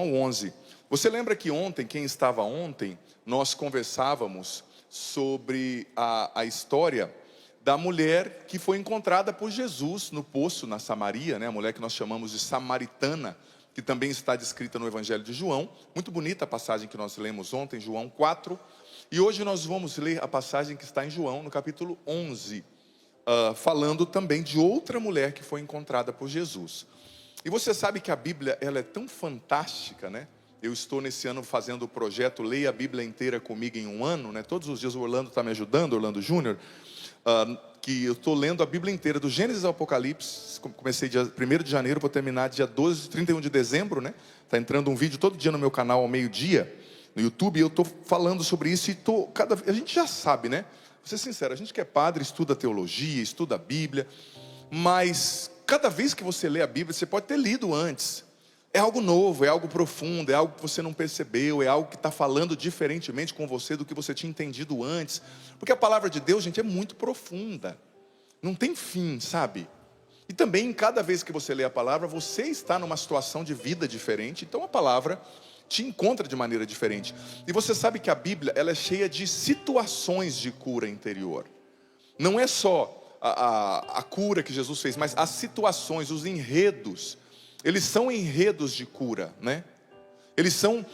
11. Você lembra que ontem, quem estava ontem, nós conversávamos sobre a história da mulher que foi encontrada por Jesus no poço na Samaria, né? A mulher que nós chamamos de samaritana, que também está descrita no Evangelho de João. Muito bonita a passagem que nós lemos ontem, João 4. E hoje nós vamos ler a passagem que está em João, no capítulo 11, falando também de outra mulher que foi encontrada por Jesus. E você sabe que a Bíblia, ela é tão fantástica, né? Eu estou nesse ano fazendo o projeto Leia a Bíblia Inteira Comigo em um Ano, né? Todos os dias o Orlando está me ajudando, Orlando Júnior, que eu estou lendo a Bíblia inteira, do Gênesis ao Apocalipse. Comecei dia 1º de janeiro, vou terminar dia 31 de dezembro, né? Está entrando um vídeo todo dia no meu canal ao meio-dia, no YouTube, e eu estou falando sobre isso, e a gente já sabe, né? Vou ser sincero, a gente que é padre, estuda teologia, estuda a Bíblia, mas cada vez que você lê a Bíblia, você pode ter lido antes. É algo novo, é algo profundo, é algo que você não percebeu, é algo que está falando diferentemente com você do que você tinha entendido antes. Porque a palavra de Deus, gente, é muito profunda. Não tem fim, sabe? E também, cada vez que você lê a palavra, você está numa situação de vida diferente. Então a palavra te encontra de maneira diferente. E você sabe que a Bíblia, ela é cheia de situações de cura interior. Não é só a cura que Jesus fez, mas as situações, os enredos, eles são enredos de cura, né?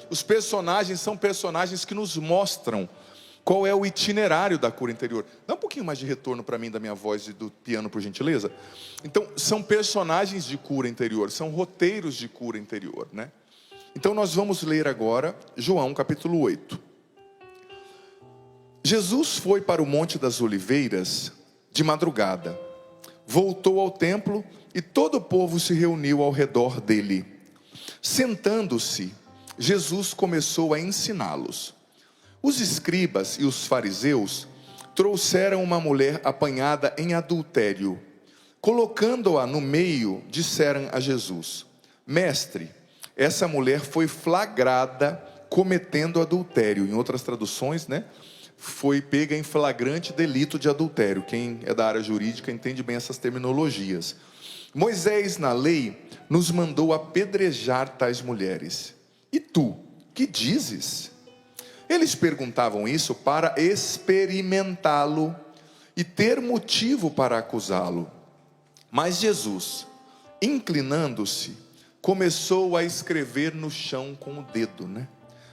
Os personagens são personagens que nos mostram qual é o itinerário da cura interior. Dá um pouquinho mais de retorno para mim da minha voz e do piano, por gentileza. Então, são personagens de cura interior, são roteiros de cura interior, né? Então nós vamos ler agora João capítulo 8. Jesus foi para o Monte das Oliveiras de madrugada, voltou ao templo e todo o povo se reuniu ao redor dele. Sentando-se, Jesus começou a ensiná-los. Os escribas e os fariseus trouxeram uma mulher apanhada em adultério. Colocando-a no meio, disseram a Jesus: Mestre, essa mulher foi flagrada cometendo adultério. Em outras traduções, né? Foi pega em flagrante delito de adultério. Quem é da área jurídica entende bem essas terminologias. Moisés, na lei, nos mandou apedrejar tais mulheres. E tu, que dizes? Eles perguntavam isso para experimentá-lo e ter motivo para acusá-lo. Mas Jesus, inclinando-se, começou a escrever no chão com o dedo, né?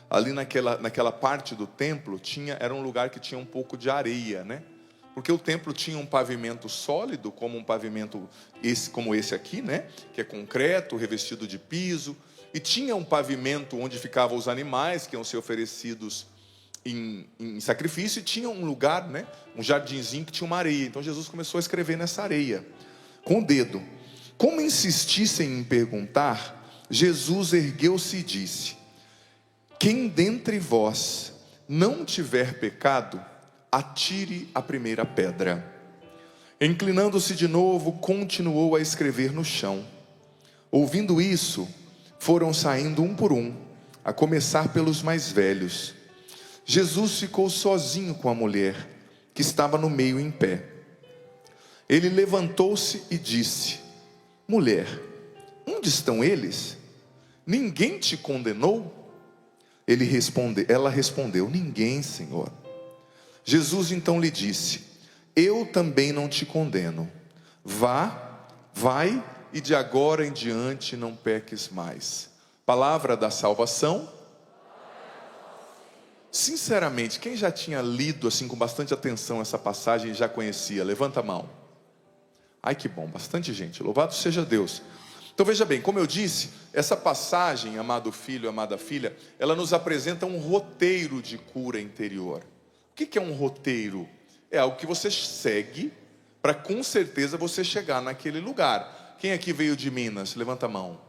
Ali naquela parte do templo era um lugar que tinha um pouco de areia, né? Porque o templo tinha um pavimento sólido, como um pavimento como esse aqui, né? Que é concreto, revestido de piso. E tinha um pavimento onde ficavam os animais que iam ser oferecidos em sacrifício. E tinha um lugar, né? Um jardinzinho que tinha uma areia. Então Jesus começou a escrever nessa areia, com o dedo. Como insistissem em perguntar, Jesus ergueu-se e disse: Quem dentre vós não tiver pecado, atire a primeira pedra. Inclinando-se de novo, continuou a escrever no chão. Ouvindo isso, foram saindo um por um, a começar pelos mais velhos. Jesus ficou sozinho com a mulher, que estava no meio em pé. Ele levantou-se e disse: Mulher, onde estão eles? Ninguém te condenou? Ela respondeu: Ninguém, Senhor. Jesus então lhe disse: Eu também não te condeno. Vai e de agora em diante não peques mais. Palavra da salvação. Sinceramente, quem já tinha lido assim com bastante atenção essa passagem e já conhecia? Levanta a mão. Ai, que bom, bastante gente. Louvado seja Deus. Então veja bem, como eu disse, essa passagem, amado filho, amada filha, ela nos apresenta um roteiro de cura interior. O que é um roteiro? É algo que você segue para com certeza você chegar naquele lugar. Quem aqui veio de Minas? Levanta a mão.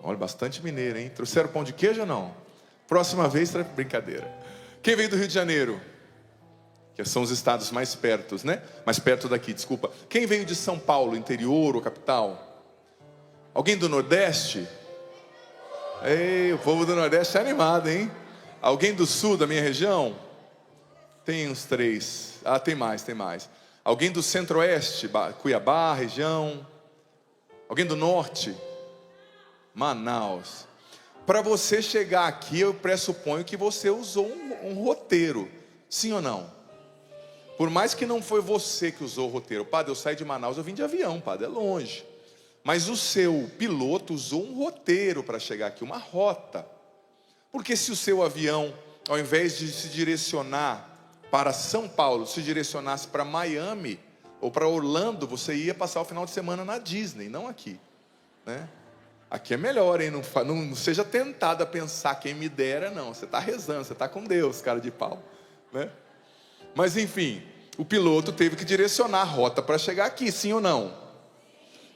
Olha, bastante mineiro, hein? Trouxeram pão de queijo ou não? Próxima vez, brincadeira. Quem veio do Rio de Janeiro? Que são os estados mais perto, né? Mais perto daqui, desculpa. Quem veio de São Paulo, interior ou capital? Alguém do Nordeste? Ei, o povo do Nordeste é animado, hein? Alguém do Sul, da minha região? Tem uns 3. Ah, tem mais. Alguém do Centro-Oeste? Cuiabá, região? Alguém do Norte? Manaus. para você chegar aqui, eu pressuponho que você usou um roteiro, sim ou não? Por mais que não foi você que usou o roteiro. Padre, eu saí de Manaus, eu vim de avião, padre, é longe. Mas o seu piloto usou um roteiro para chegar aqui, uma rota. Porque se o seu avião, ao invés de se direcionar para São Paulo, se direcionasse para Miami ou para Orlando, você ia passar o final de semana na Disney, não aqui, né? Aqui é melhor, hein? Não seja tentado a pensar, quem me dera, não. Você está rezando, você está com Deus, cara de pau, né? Mas enfim, o piloto teve que direcionar a rota para chegar aqui, sim ou não?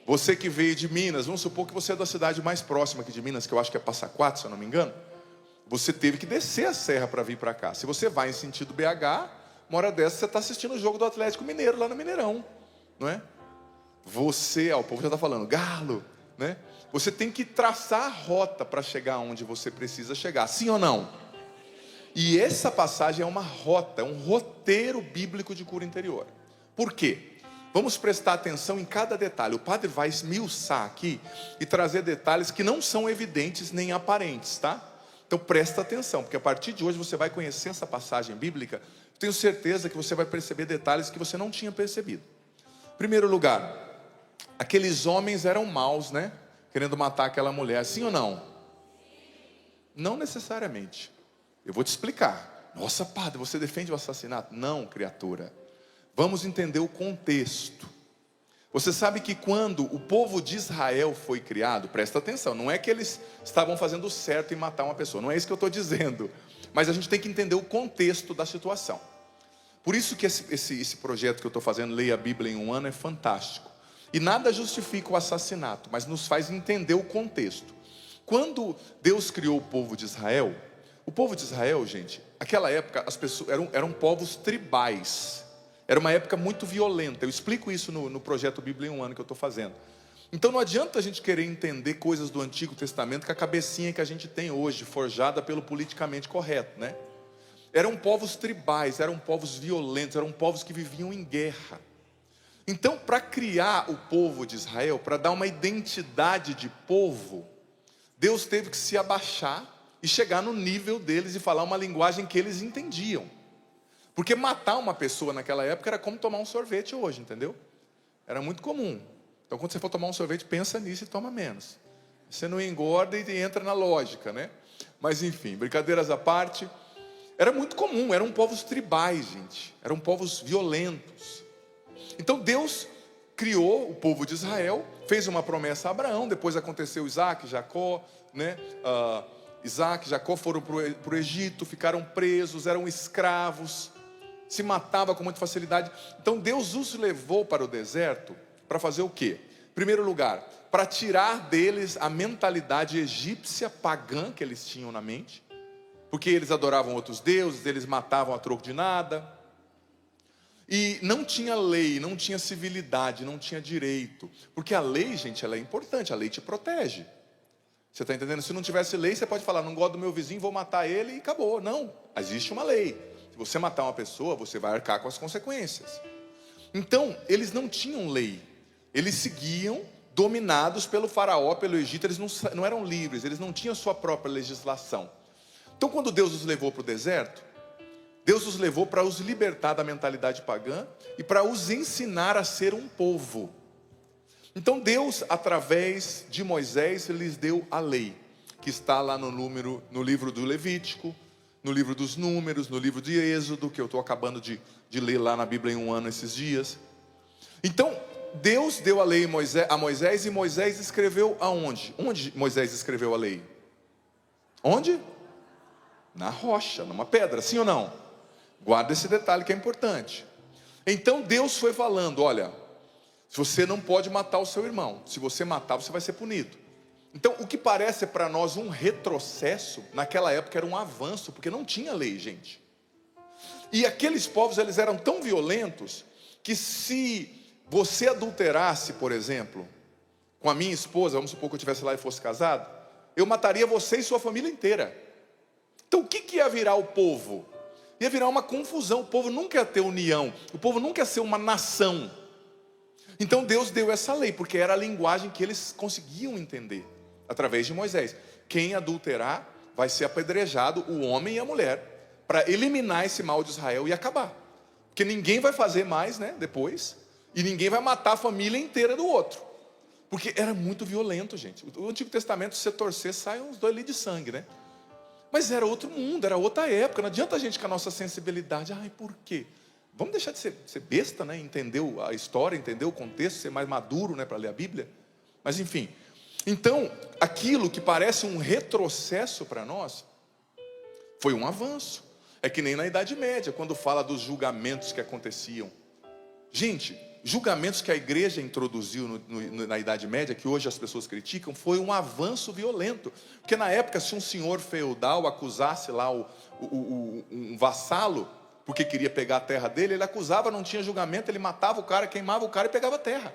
Você que veio de Minas, vamos supor que você é da cidade mais próxima aqui de Minas, que eu acho que é Passa Quatro, se eu não me engano. Você teve que descer a serra para vir para cá. Se você vai em sentido BH, uma hora dessa você está assistindo o jogo do Atlético Mineiro lá no Mineirão, não é? Você, o povo já está falando, Galo, né? Você tem que traçar a rota para chegar onde você precisa chegar, sim ou não? E essa passagem é uma rota, é um roteiro bíblico de cura interior. Por quê? Vamos prestar atenção em cada detalhe. O padre vai esmiuçar aqui e trazer detalhes que não são evidentes nem aparentes, tá? Então presta atenção, porque a partir de hoje você vai conhecer essa passagem bíblica. Tenho certeza que você vai perceber detalhes que você não tinha percebido. Em primeiro lugar, aqueles homens eram maus, né? Querendo matar aquela mulher, sim ou não? Não necessariamente. Eu vou te explicar. Nossa, padre, você defende o assassinato? Não, criatura. Vamos entender o contexto. Você sabe que quando o povo de Israel foi criado, presta atenção, não é que eles estavam fazendo certo em matar uma pessoa, não é isso que eu estou dizendo. Mas a gente tem que entender o contexto da situação. Por isso que esse projeto que eu estou fazendo, Leia a Bíblia em um Ano, é fantástico. E nada justifica o assassinato, mas nos faz entender o contexto. Quando Deus criou o povo de Israel, gente, naquela época as pessoas eram povos tribais. Era uma época muito violenta. Eu explico isso no projeto Bíblia em um Ano que eu estou fazendo. Então não adianta a gente querer entender coisas do Antigo Testamento com a cabecinha que a gente tem hoje, forjada pelo politicamente correto, né? Eram povos tribais, eram povos violentos, eram povos que viviam em guerra. Então, para criar o povo de Israel, para dar uma identidade de povo, Deus teve que se abaixar e chegar no nível deles e falar uma linguagem que eles entendiam. Porque matar uma pessoa naquela época era como tomar um sorvete hoje, entendeu? Era muito comum. Então quando você for tomar um sorvete, pensa nisso e toma menos. Você não engorda e entra na lógica, né? Mas enfim, brincadeiras à parte, era muito comum, eram povos tribais, gente. Eram povos violentos. Então Deus criou o povo de Israel, fez uma promessa a Abraão, depois aconteceu Isaac, Jacó, né? Isaac e Jacó foram para o Egito, ficaram presos, eram escravos, se matava com muita facilidade. Então Deus os levou para o deserto para fazer o quê? Em primeiro lugar, para tirar deles a mentalidade egípcia pagã que eles tinham na mente, porque eles adoravam outros deuses, eles matavam a troco de nada, e não tinha lei, não tinha civilidade, não tinha direito, porque a lei, gente, ela é importante, a lei te protege. Você está entendendo? Se não tivesse lei, você pode falar, não gosto do meu vizinho, vou matar ele e acabou. Não, existe uma lei. Se você matar uma pessoa, você vai arcar com as consequências. Então, eles não tinham lei. Eles seguiam dominados pelo faraó, pelo Egito. Eles não eram livres, eles não tinham sua própria legislação. Então, quando Deus os levou para o deserto, Deus os levou para os libertar da mentalidade pagã e para os ensinar a ser um povo. Então Deus, através de Moisés, lhes deu a lei, que está lá no livro do Levítico, no livro dos Números, no livro de Êxodo, que eu estou acabando de ler lá na Bíblia em um ano esses dias. Então Deus deu a lei a Moisés, e Moisés escreveu aonde? Onde Moisés escreveu a lei? Onde? Na rocha, numa pedra, sim ou não? Guarda esse detalhe que é importante. Então Deus foi falando, olha, você não pode matar o seu irmão. Se você matar, você vai ser punido. Então, o que parece para nós um retrocesso, naquela época era um avanço, porque não tinha lei, gente. E aqueles povos, eles eram tão violentos, que se você adulterasse, por exemplo, com a minha esposa, vamos supor que eu estivesse lá e fosse casado, eu mataria você e sua família inteira. Então, o que ia virar o povo? Ia virar uma confusão. O povo nunca ia ter união. O povo nunca ia ser uma nação. Então Deus deu essa lei, porque era a linguagem que eles conseguiam entender, através de Moisés. quem adulterar vai ser apedrejado, o homem e a mulher, para eliminar esse mal de Israel e acabar. Porque ninguém vai fazer mais, né, depois, e ninguém vai matar a família inteira do outro. Porque era muito violento, gente. O Antigo Testamento, se você torcer, sai uns 2 litros de sangue, né? Mas era outro mundo, era outra época. Não adianta a gente com a nossa sensibilidade. Ai, por quê? Vamos deixar de ser besta, né? Entender a história, entender o contexto, ser mais maduro, né, para ler a Bíblia. Mas enfim. Então, aquilo que parece um retrocesso para nós, foi um avanço. É que nem na Idade Média, quando fala dos julgamentos que aconteciam. Gente, julgamentos que a igreja introduziu na Idade Média, que hoje as pessoas criticam, foi um avanço violento. Porque na época, se um senhor feudal acusasse lá um vassalo, porque queria pegar a terra dele, ele acusava, não tinha julgamento, ele matava o cara, queimava o cara e pegava a terra.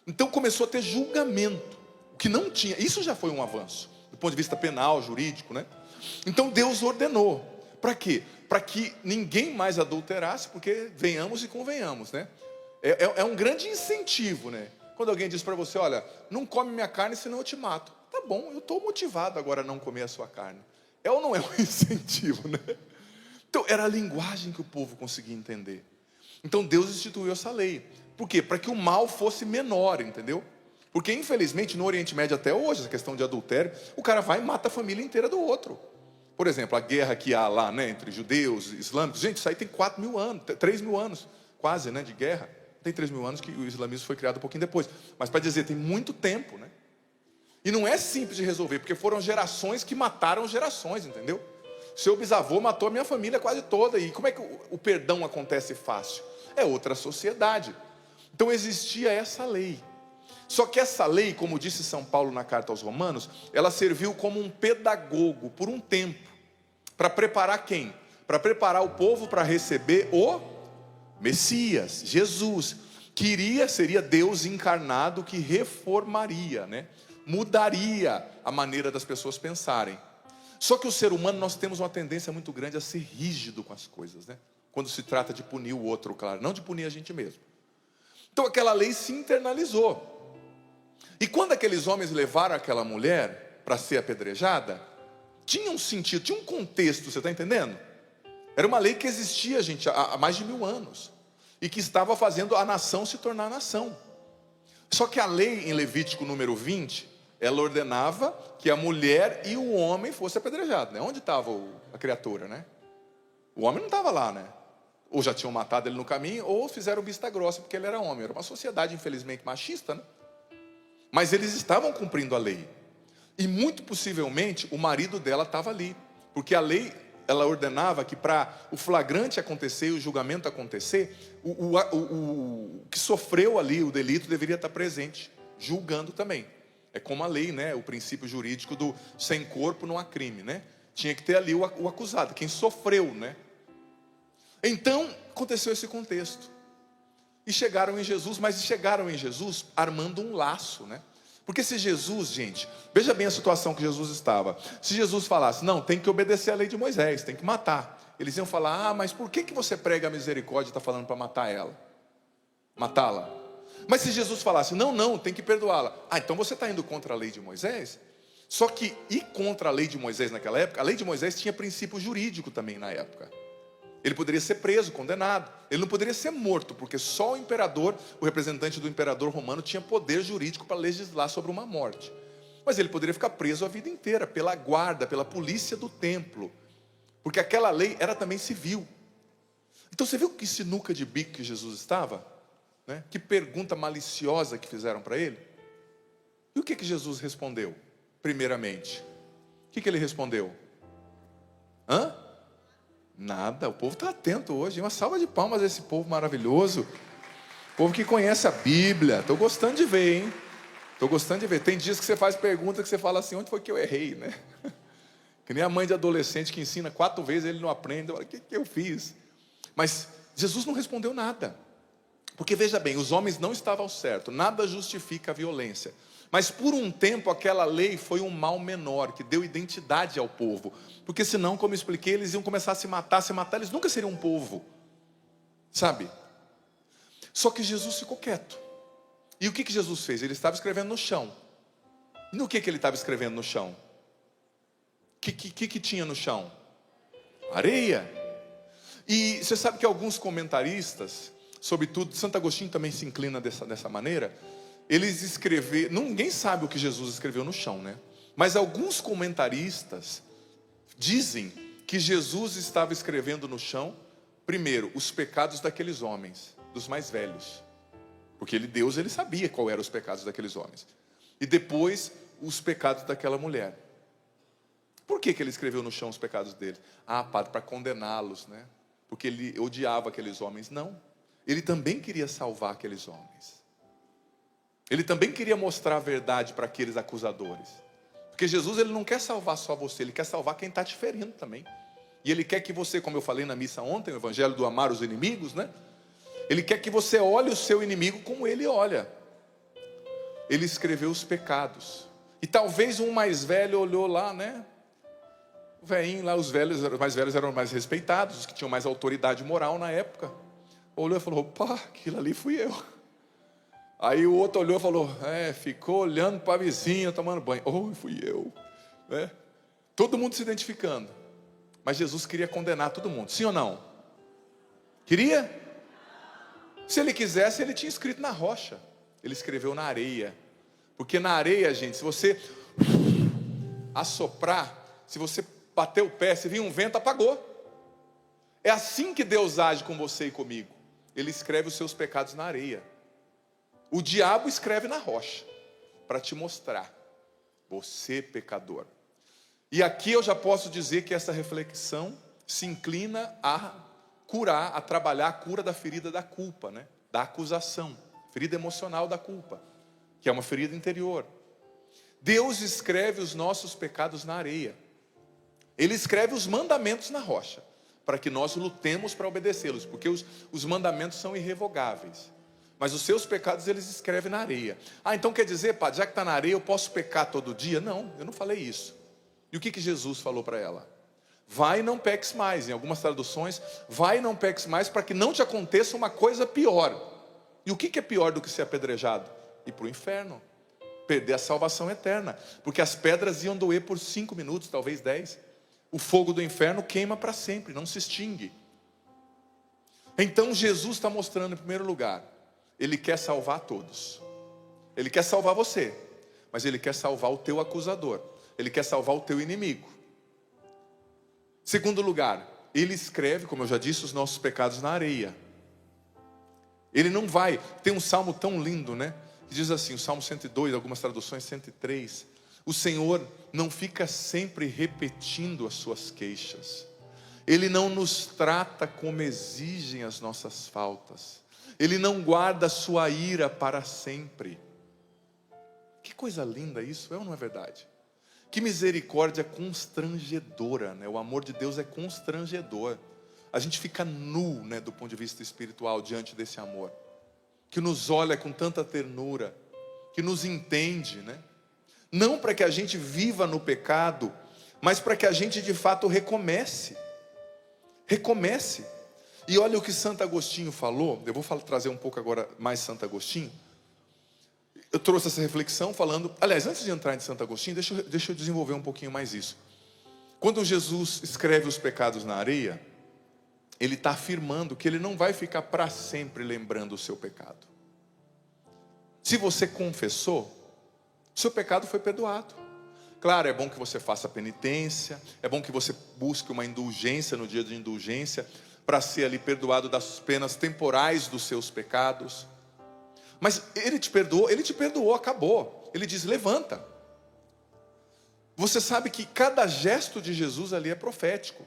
Então começou a ter julgamento, o que não tinha. Isso já foi um avanço, do ponto de vista penal, jurídico, né? Então Deus ordenou. Para quê? Para que ninguém mais adulterasse, porque venhamos e convenhamos, né? É um grande incentivo, né? Quando alguém diz para você, olha, não come minha carne, senão eu te mato. Tá bom, eu estou motivado agora a não comer a sua carne. É ou não é um incentivo, né? Então, era a linguagem que o povo conseguia entender. Então, Deus instituiu essa lei. Por quê? Para que o mal fosse menor, entendeu? Porque, infelizmente, no Oriente Médio até hoje, essa questão de adultério, o cara vai e mata a família inteira do outro. Por exemplo, a guerra que há lá, né, entre judeus e islâmicos. Gente, isso aí tem 4.000 anos, 3.000 anos, quase, né, de guerra. Tem 3.000 anos que o islamismo foi criado um pouquinho depois. Mas para dizer, tem muito tempo, né? E não é simples de resolver, porque foram gerações que mataram gerações, entendeu? Seu bisavô matou a minha família quase toda. E como é que o perdão acontece fácil? É outra sociedade. Então existia essa lei. Só que essa lei, como disse São Paulo na carta aos Romanos, ela serviu como um pedagogo por um tempo. Para preparar quem? Para preparar o povo para receber o Messias, Jesus. Seria Deus encarnado que reformaria, né? Mudaria a maneira das pessoas pensarem. Só que o ser humano, nós temos uma tendência muito grande a ser rígido com as coisas, né? Quando se trata de punir o outro, claro, não de punir a gente mesmo. Então aquela lei se internalizou. E quando aqueles homens levaram aquela mulher para ser apedrejada, tinha um sentido, tinha um contexto, você está entendendo? Era uma lei que existia, gente, há mais de 1.000 anos. E que estava fazendo a nação se tornar nação. Só que a lei em Levítico número 20, ela ordenava que a mulher e o homem fossem apedrejados, né? Onde estava a criatura, né? O homem não estava lá, né? Ou já tinham matado ele no caminho, ou fizeram vista grossa porque ele era homem. Era uma sociedade, infelizmente, machista, né? Mas eles estavam cumprindo a lei. E muito possivelmente o marido dela estava ali. Porque a lei, ela ordenava que para o flagrante acontecer e o julgamento acontecer, o que sofreu ali o delito deveria estar presente, julgando também. É como a lei, né? O princípio jurídico do sem corpo não há crime, né? Tinha que ter ali o acusado, quem sofreu, né? Então, aconteceu esse contexto. E chegaram em Jesus, mas chegaram em Jesus armando um laço, né? Porque se Jesus, gente, veja bem a situação que Jesus estava. Se Jesus falasse, não, tem que obedecer a lei de Moisés, tem que matar. Eles iam falar, mas por que você prega a misericórdia e está falando para matar ela? Matá-la. Mas se Jesus falasse, não, tem que perdoá-la. Então você está indo contra a lei de Moisés? Só que ir contra a lei de Moisés naquela época, a lei de Moisés tinha princípio jurídico também na época. Ele poderia ser preso, condenado. Ele não poderia ser morto, porque só o imperador, o representante do imperador romano, tinha poder jurídico para legislar sobre uma morte. Mas ele poderia ficar preso a vida inteira, pela guarda, pela polícia do templo. Porque aquela lei era também civil. Então você viu que sinuca de bico que Jesus estava? Né? Que pergunta maliciosa que fizeram para ele? E o que Jesus respondeu? Primeiramente, o que ele respondeu? Nada, o povo está atento hoje. Uma salva de palmas a esse povo maravilhoso. Povo que conhece a Bíblia. Estou gostando de ver, hein? Estou gostando de ver. Tem dias que você faz pergunta que você fala assim, onde foi que eu errei, né? Que nem a mãe de adolescente que ensina 4 vezes, ele não aprende. Olha, o que eu fiz? Mas Jesus não respondeu nada. Porque veja bem, os homens não estavam ao certo. Nada justifica a violência. Mas por um tempo aquela lei foi um mal menor, que deu identidade ao povo. Porque senão, como eu expliquei, eles iam começar a se matar, eles nunca seriam um povo. Sabe? Só que Jesus ficou quieto. E o que Jesus fez? Ele estava escrevendo no chão. E no que ele estava escrevendo no chão? que tinha no chão? Areia. E você sabe que alguns comentaristas, sobretudo Santo Agostinho também se inclina dessa maneira, eles escreveram, ninguém sabe o que Jesus escreveu no chão, né? Mas alguns comentaristas dizem que Jesus estava escrevendo no chão, primeiro, os pecados daqueles homens, dos mais velhos. Porque Deus sabia qual eram os pecados daqueles homens. E depois, os pecados daquela mulher. Por que ele escreveu no chão os pecados deles? Padre, para condená-los, né? Porque ele odiava aqueles homens. Não. Ele também queria salvar aqueles homens. Ele também queria mostrar a verdade para aqueles acusadores. Porque Jesus, ele não quer salvar só você, ele quer salvar quem está te ferindo também. E ele quer que você, como eu falei na missa ontem, o evangelho do amar os inimigos, né? Ele quer que você olhe o seu inimigo como ele olha. Ele escreveu os pecados. E talvez um mais velho olhou lá, né? O velhinho lá, os mais velhos eram mais respeitados, os que tinham mais autoridade moral na época. Olhou e falou, opa, aquilo ali fui eu. Aí o outro olhou e falou, ficou olhando para a vizinha tomando banho. Fui eu. Né? Todo mundo se identificando. Mas Jesus queria condenar todo mundo, sim ou não? Queria? Se ele quisesse, ele tinha escrito na rocha. Ele escreveu na areia. Porque na areia, gente, se você assoprar, se você bater o pé, se vir um vento, apagou. É assim que Deus age com você e comigo. Ele escreve os seus pecados na areia. O diabo escreve na rocha, para te mostrar, você pecador. E aqui eu já posso dizer que essa reflexão se inclina a curar, a trabalhar a cura da ferida da culpa, né? Da acusação, ferida emocional da culpa, que é uma ferida interior. Deus escreve os nossos pecados na areia. Ele escreve os mandamentos na rocha, para que nós lutemos para obedecê-los, porque os mandamentos são irrevogáveis. Mas os seus pecados eles escrevem na areia. Então quer dizer, padre, já que está na areia eu posso pecar todo dia? Não, eu não falei isso. E o que Jesus falou para ela? Vai e não peques mais. Em algumas traduções, vai e não peques mais para que não te aconteça uma coisa pior. E o que é pior do que ser apedrejado? Ir para o inferno, perder a salvação eterna. Porque as pedras iam doer por 5 minutos, talvez 10. O fogo do inferno queima para sempre, não se extingue. Então Jesus está mostrando em primeiro lugar, Ele quer salvar todos. Ele quer salvar você, mas Ele quer salvar o teu acusador. Ele quer salvar o teu inimigo. Segundo lugar, Ele escreve, como eu já disse, os nossos pecados na areia. Ele não vai, tem um salmo tão lindo, né? Que diz assim, o Salmo 102, algumas traduções 103. O Senhor não fica sempre repetindo as suas queixas. Ele não nos trata como exigem as nossas faltas. Ele não guarda a sua ira para sempre. Que coisa linda isso, é ou não é verdade? Que misericórdia constrangedora, né? O amor de Deus é constrangedor. A gente fica nu, né, do ponto de vista espiritual diante desse amor. Que nos olha com tanta ternura, que nos entende, né? Não para que a gente viva no pecado, mas para que a gente de fato recomece. Recomece. E olha o que Santo Agostinho falou. Eu vou trazer um pouco agora mais Santo Agostinho. Eu trouxe essa reflexão falando... Aliás, antes de entrar em Santo Agostinho, deixa eu desenvolver um pouquinho mais isso. Quando Jesus escreve os pecados na areia, Ele está afirmando que Ele não vai ficar para sempre lembrando o seu pecado. Se você confessou, seu pecado foi perdoado. Claro, é bom que você faça penitência, é bom que você busque uma indulgência no dia de indulgência, para ser ali perdoado das penas temporais dos seus pecados. Mas Ele te perdoou, acabou. Ele diz, levanta. Você sabe que cada gesto de Jesus ali é profético.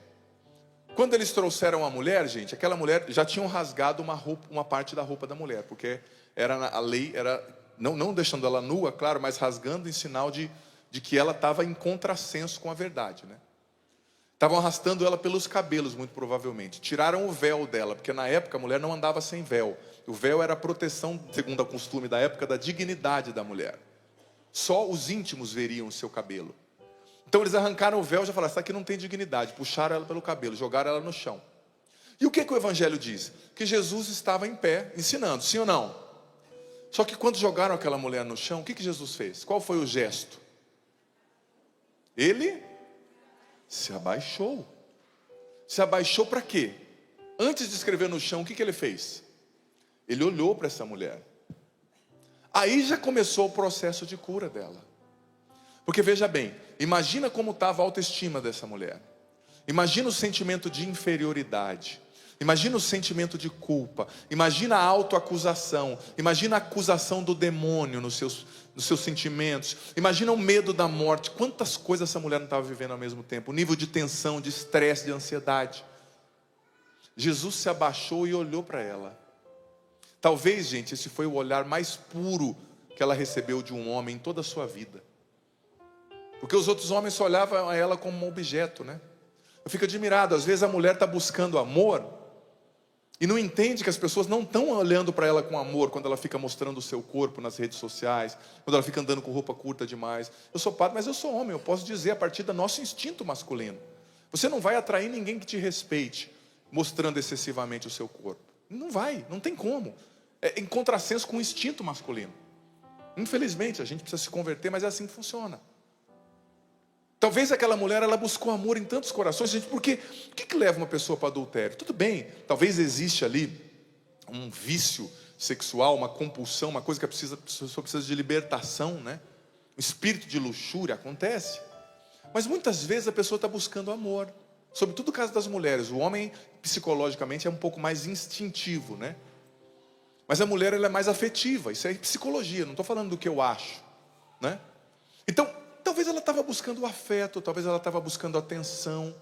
Quando eles trouxeram a mulher, gente, aquela mulher já tinham rasgado uma parte da roupa da mulher, porque a lei era, não deixando ela nua, claro, mas rasgando em sinal de que ela estava em contrassenso com a verdade, né? Estavam arrastando ela pelos cabelos, muito provavelmente. Tiraram o véu dela, porque na época a mulher não andava sem véu. O véu era a proteção, segundo o costume da época, da dignidade da mulher. Só os íntimos veriam o seu cabelo. Então eles arrancaram o véu e já falaram, essa aqui não tem dignidade. Puxaram ela pelo cabelo, jogaram ela no chão. E o que o Evangelho diz? Que Jesus estava em pé, ensinando, sim ou não? Só que quando jogaram aquela mulher no chão, o que Jesus fez? Qual foi o gesto? Ele Se abaixou. Se abaixou para quê? Antes de escrever no chão, o que ele fez? Ele olhou para essa mulher. Aí já começou o processo de cura dela. Porque veja bem, imagina como estava a autoestima dessa mulher. Imagina o sentimento de inferioridade. Imagina o sentimento de culpa. Imagina a autoacusação. Imagina a acusação do demônio nos seus sentimentos. Imagina o medo da morte. Quantas coisas essa mulher não estava vivendo ao mesmo tempo. O nível de tensão, de estresse, de ansiedade. Jesus se abaixou e olhou para ela. Talvez, gente, esse foi o olhar mais puro que ela recebeu de um homem em toda a sua vida. Porque os outros homens só olhavam a ela como um objeto, né? Eu fico admirado, às vezes a mulher está buscando amor e não entende que as pessoas não estão olhando para ela com amor quando ela fica mostrando o seu corpo nas redes sociais, quando ela fica andando com roupa curta demais. Eu sou padre, mas eu sou homem, eu posso dizer a partir do nosso instinto masculino. Você não vai atrair ninguém que te respeite mostrando excessivamente o seu corpo. Não vai, não tem como. É em contrassenso com o instinto masculino. Infelizmente, a gente precisa se converter, mas é assim que funciona. Talvez aquela mulher, ela buscou amor em tantos corações, gente, porque o que leva uma pessoa para adultério? Tudo bem, talvez existe ali um vício sexual, uma compulsão, uma coisa que a pessoa precisa de libertação, né? Um espírito de luxúria, acontece. Mas muitas vezes a pessoa está buscando amor. Sobretudo no caso das mulheres, o homem psicologicamente é um pouco mais instintivo, né? Mas a mulher, ela é mais afetiva, isso é psicologia, não estou falando do que eu acho, né? Então, talvez ela estava buscando o afeto, talvez ela estava buscando atenção,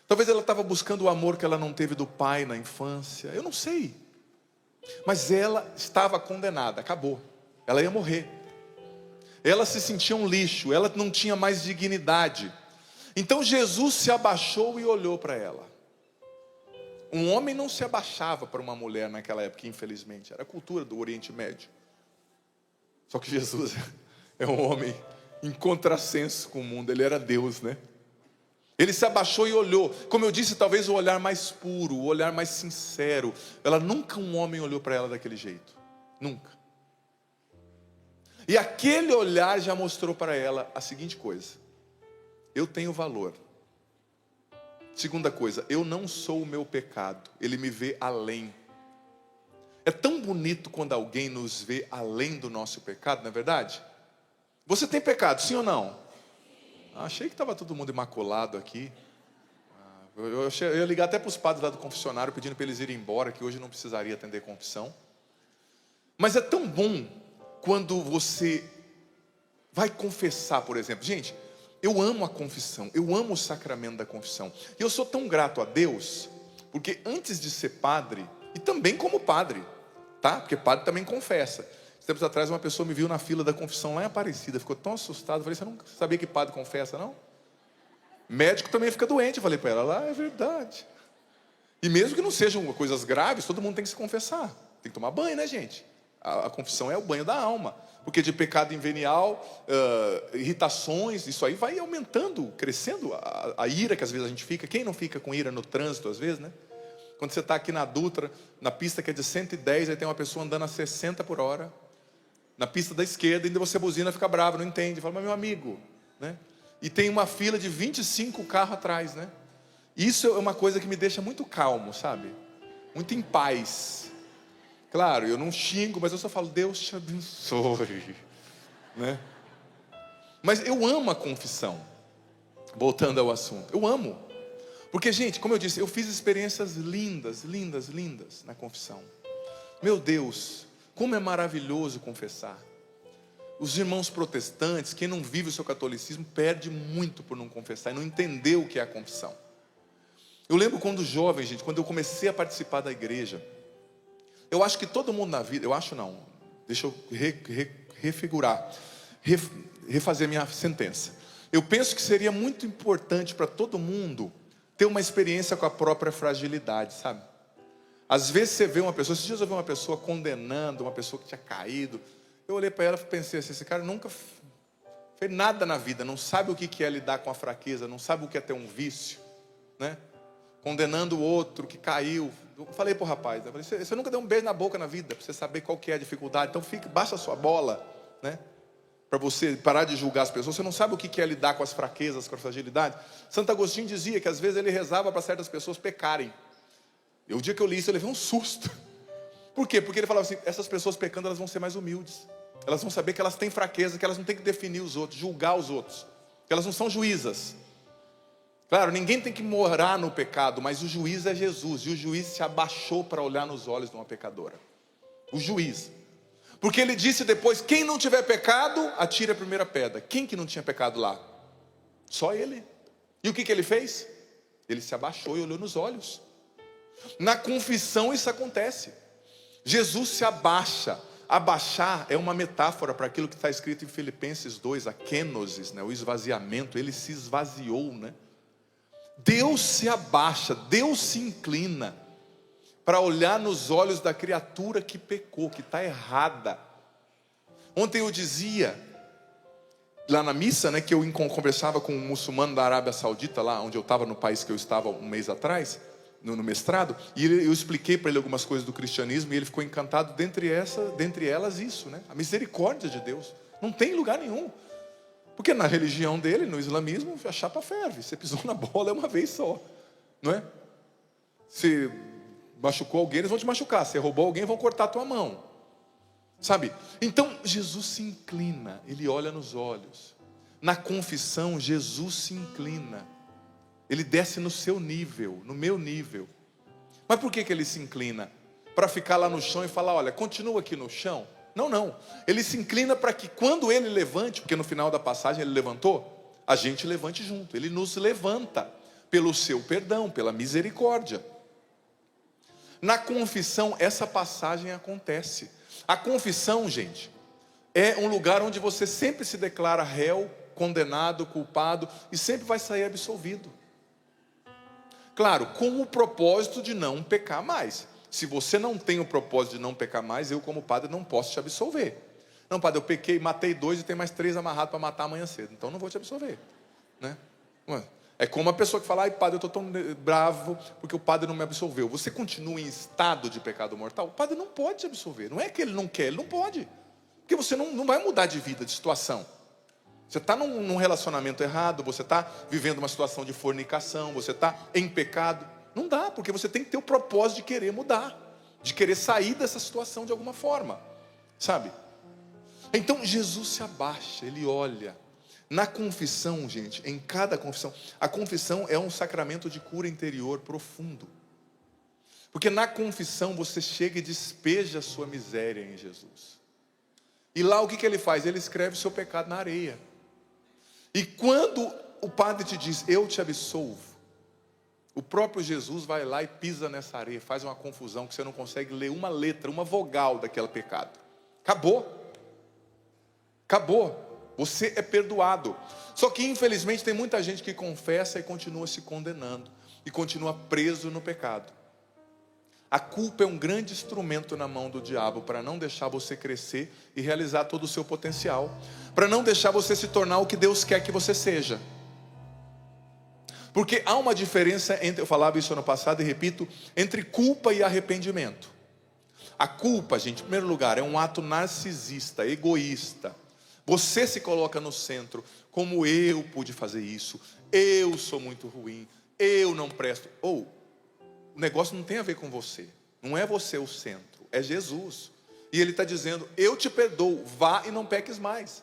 talvez ela estava buscando o amor que ela não teve do pai na infância, eu não sei. Mas ela estava condenada, acabou, ela ia morrer. Ela se sentia um lixo, ela não tinha mais dignidade. Então Jesus se abaixou e olhou para ela. Um homem não se abaixava para uma mulher naquela época, infelizmente. Era a cultura do Oriente Médio. Só que Jesus é um homem em contrassenso com o mundo. Ele era Deus, né? Ele se abaixou e olhou. Como eu disse, talvez o olhar mais puro, o olhar mais sincero. Nunca um homem olhou para ela daquele jeito. Nunca. E aquele olhar já mostrou para ela a seguinte coisa: eu tenho valor. Segunda coisa, eu não sou o meu pecado, ele me vê além. É tão bonito quando alguém nos vê além do nosso pecado, não é verdade? Você tem pecado, sim ou não? Achei que estava todo mundo imaculado aqui. Eu ia ligar até para os padres lá do confessionário, pedindo para eles irem embora, que hoje não precisaria atender confissão. Mas é tão bom quando você vai confessar, por exemplo. Gente, eu amo a confissão, eu amo o sacramento da confissão. E eu sou tão grato a Deus, porque antes de ser padre, e também como padre, tá? Porque padre também confessa. Tempos atrás uma pessoa me viu na fila da confissão lá em Aparecida, ficou tão assustado. Eu falei, você não sabia que padre confessa, não? Médico também fica doente. Eu falei para ela, lá é verdade. E mesmo que não sejam coisas graves, todo mundo tem que se confessar. Tem que tomar banho, né, gente? A confissão é o banho da alma. Porque de pecado invenial, irritações, isso aí vai aumentando, crescendo a ira que às vezes a gente fica. Quem não fica com ira no trânsito às vezes, né? Quando você está aqui na Dutra, na pista que é de 110, aí tem uma pessoa andando a 60 por hora. Na pista da esquerda, ainda você buzina, fica bravo, não entende. Fala, mas meu amigo, né? E tem uma fila de 25 carros atrás, né? Isso é uma coisa que me deixa muito calmo, sabe? Muito em paz. Claro, eu não xingo, mas eu só falo, Deus te abençoe, né? Mas eu amo a confissão. Voltando ao assunto, eu amo. Porque, gente, como eu disse, eu fiz experiências lindas, lindas, lindas na confissão. Meu Deus, como é maravilhoso confessar. Os irmãos protestantes, quem não vive o seu catolicismo, perde muito por não confessar e não entender o que é a confissão. Eu lembro quando jovem, gente, quando eu comecei a participar da igreja, eu acho que todo mundo na vida, eu acho não, deixa eu refazer minha sentença. Eu penso que seria muito importante para todo mundo ter uma experiência com a própria fragilidade, sabe? Às vezes você vê uma pessoa, esses dias eu vi uma pessoa condenando, uma pessoa que tinha caído. Eu olhei para ela e pensei assim, esse cara nunca fez nada na vida, não sabe o que é lidar com a fraqueza, não sabe o que é ter um vício, né? Condenando o outro que caiu. Eu falei para o rapaz, eu falei, você nunca deu um beijo na boca na vida, para você saber qual que é a dificuldade, então baixa a sua bola, né? para você parar de julgar as pessoas. Você não sabe o que é lidar com as fraquezas, com a fragilidade. Santo Agostinho dizia que às vezes ele rezava para certas pessoas pecarem. E o dia que eu li isso, eu levei um susto. Por quê? Porque ele falava assim, essas pessoas pecando, elas vão ser mais humildes. Elas vão saber que elas têm fraqueza, que elas não têm que definir os outros, julgar os outros. Que elas não são juízas. Claro, ninguém tem que morar no pecado, mas o juiz é Jesus. E o juiz se abaixou para olhar nos olhos de uma pecadora. O juiz. Porque ele disse depois, quem não tiver pecado, atire a primeira pedra. Quem que não tinha pecado lá? Só ele. E o que ele fez? Ele se abaixou e olhou nos olhos. Na confissão isso acontece. Jesus se abaixa. Abaixar é uma metáfora para aquilo que está escrito em Filipenses 2, a kenosis, né? O esvaziamento. Ele se esvaziou, né? Deus se abaixa, Deus se inclina para olhar nos olhos da criatura que pecou, que está errada. Ontem eu dizia, lá na missa, né, que eu conversava com um muçulmano da Arábia Saudita, lá onde eu estava, no país que eu estava um mês atrás, no mestrado, e eu expliquei para ele algumas coisas do cristianismo, e ele ficou encantado, dentre elas isso, né, a misericórdia de Deus. Não tem em lugar nenhum. Porque na religião dele, no islamismo, a chapa ferve. Você pisou na bola é uma vez só, não é? Você machucou alguém, eles vão te machucar. Você roubou alguém, vão cortar a tua mão. Sabe? Então, Jesus se inclina, ele olha nos olhos. Na confissão, Jesus se inclina. Ele desce no seu nível, no meu nível. Mas por que ele se inclina? Para ficar lá no chão e falar, olha, continua aqui no chão. Não. Ele se inclina para que quando ele levante, porque no final da passagem ele levantou, a gente levante junto. Ele nos levanta pelo seu perdão, pela misericórdia. Na confissão, essa passagem acontece. A confissão, gente, é um lugar onde você sempre se declara réu, condenado, culpado, e sempre vai sair absolvido. Claro, com o propósito de não pecar mais. Se você não tem o propósito de não pecar mais, eu como padre não posso te absolver. Não, padre, eu pequei, matei 2 e tem mais 3 amarrados para matar amanhã cedo. Então não vou te absolver, né? É como a pessoa que fala, ai padre, eu estou tão bravo porque o padre não me absolveu. Você continua em estado de pecado mortal? O padre não pode te absolver. Não é que ele não quer, ele não pode. Porque você não vai mudar de vida, de situação. Você está num relacionamento errado, você está vivendo uma situação de fornicação, você está em pecado. Não dá, porque você tem que ter o propósito de querer mudar, de querer sair dessa situação de alguma forma, sabe? Então Jesus se abaixa, ele olha. Na confissão, gente, em cada confissão, a confissão é um sacramento de cura interior profundo. Porque na confissão você chega e despeja a sua miséria em Jesus. E lá o que ele faz? Ele escreve o seu pecado na areia. E quando o padre te diz, eu te absolvo, o próprio Jesus vai lá e pisa nessa areia, faz uma confusão que você não consegue ler uma letra, uma vogal daquele pecado. Acabou. Você é perdoado. Só que infelizmente tem muita gente que confessa e continua se condenando, e continua preso no pecado. A culpa é um grande instrumento na mão do diabo para não deixar você crescer e realizar todo o seu potencial, para não deixar você se tornar o que Deus quer que você seja. Porque há uma diferença entre, eu falava isso ano passado e repito, entre culpa e arrependimento. A culpa, gente, em primeiro lugar, é um ato narcisista, egoísta. Você se coloca no centro, como eu pude fazer isso, eu sou muito ruim, eu não presto. O negócio não tem a ver com você, não é você o centro, é Jesus. E Ele está dizendo, eu te perdoo, vá e não peques mais.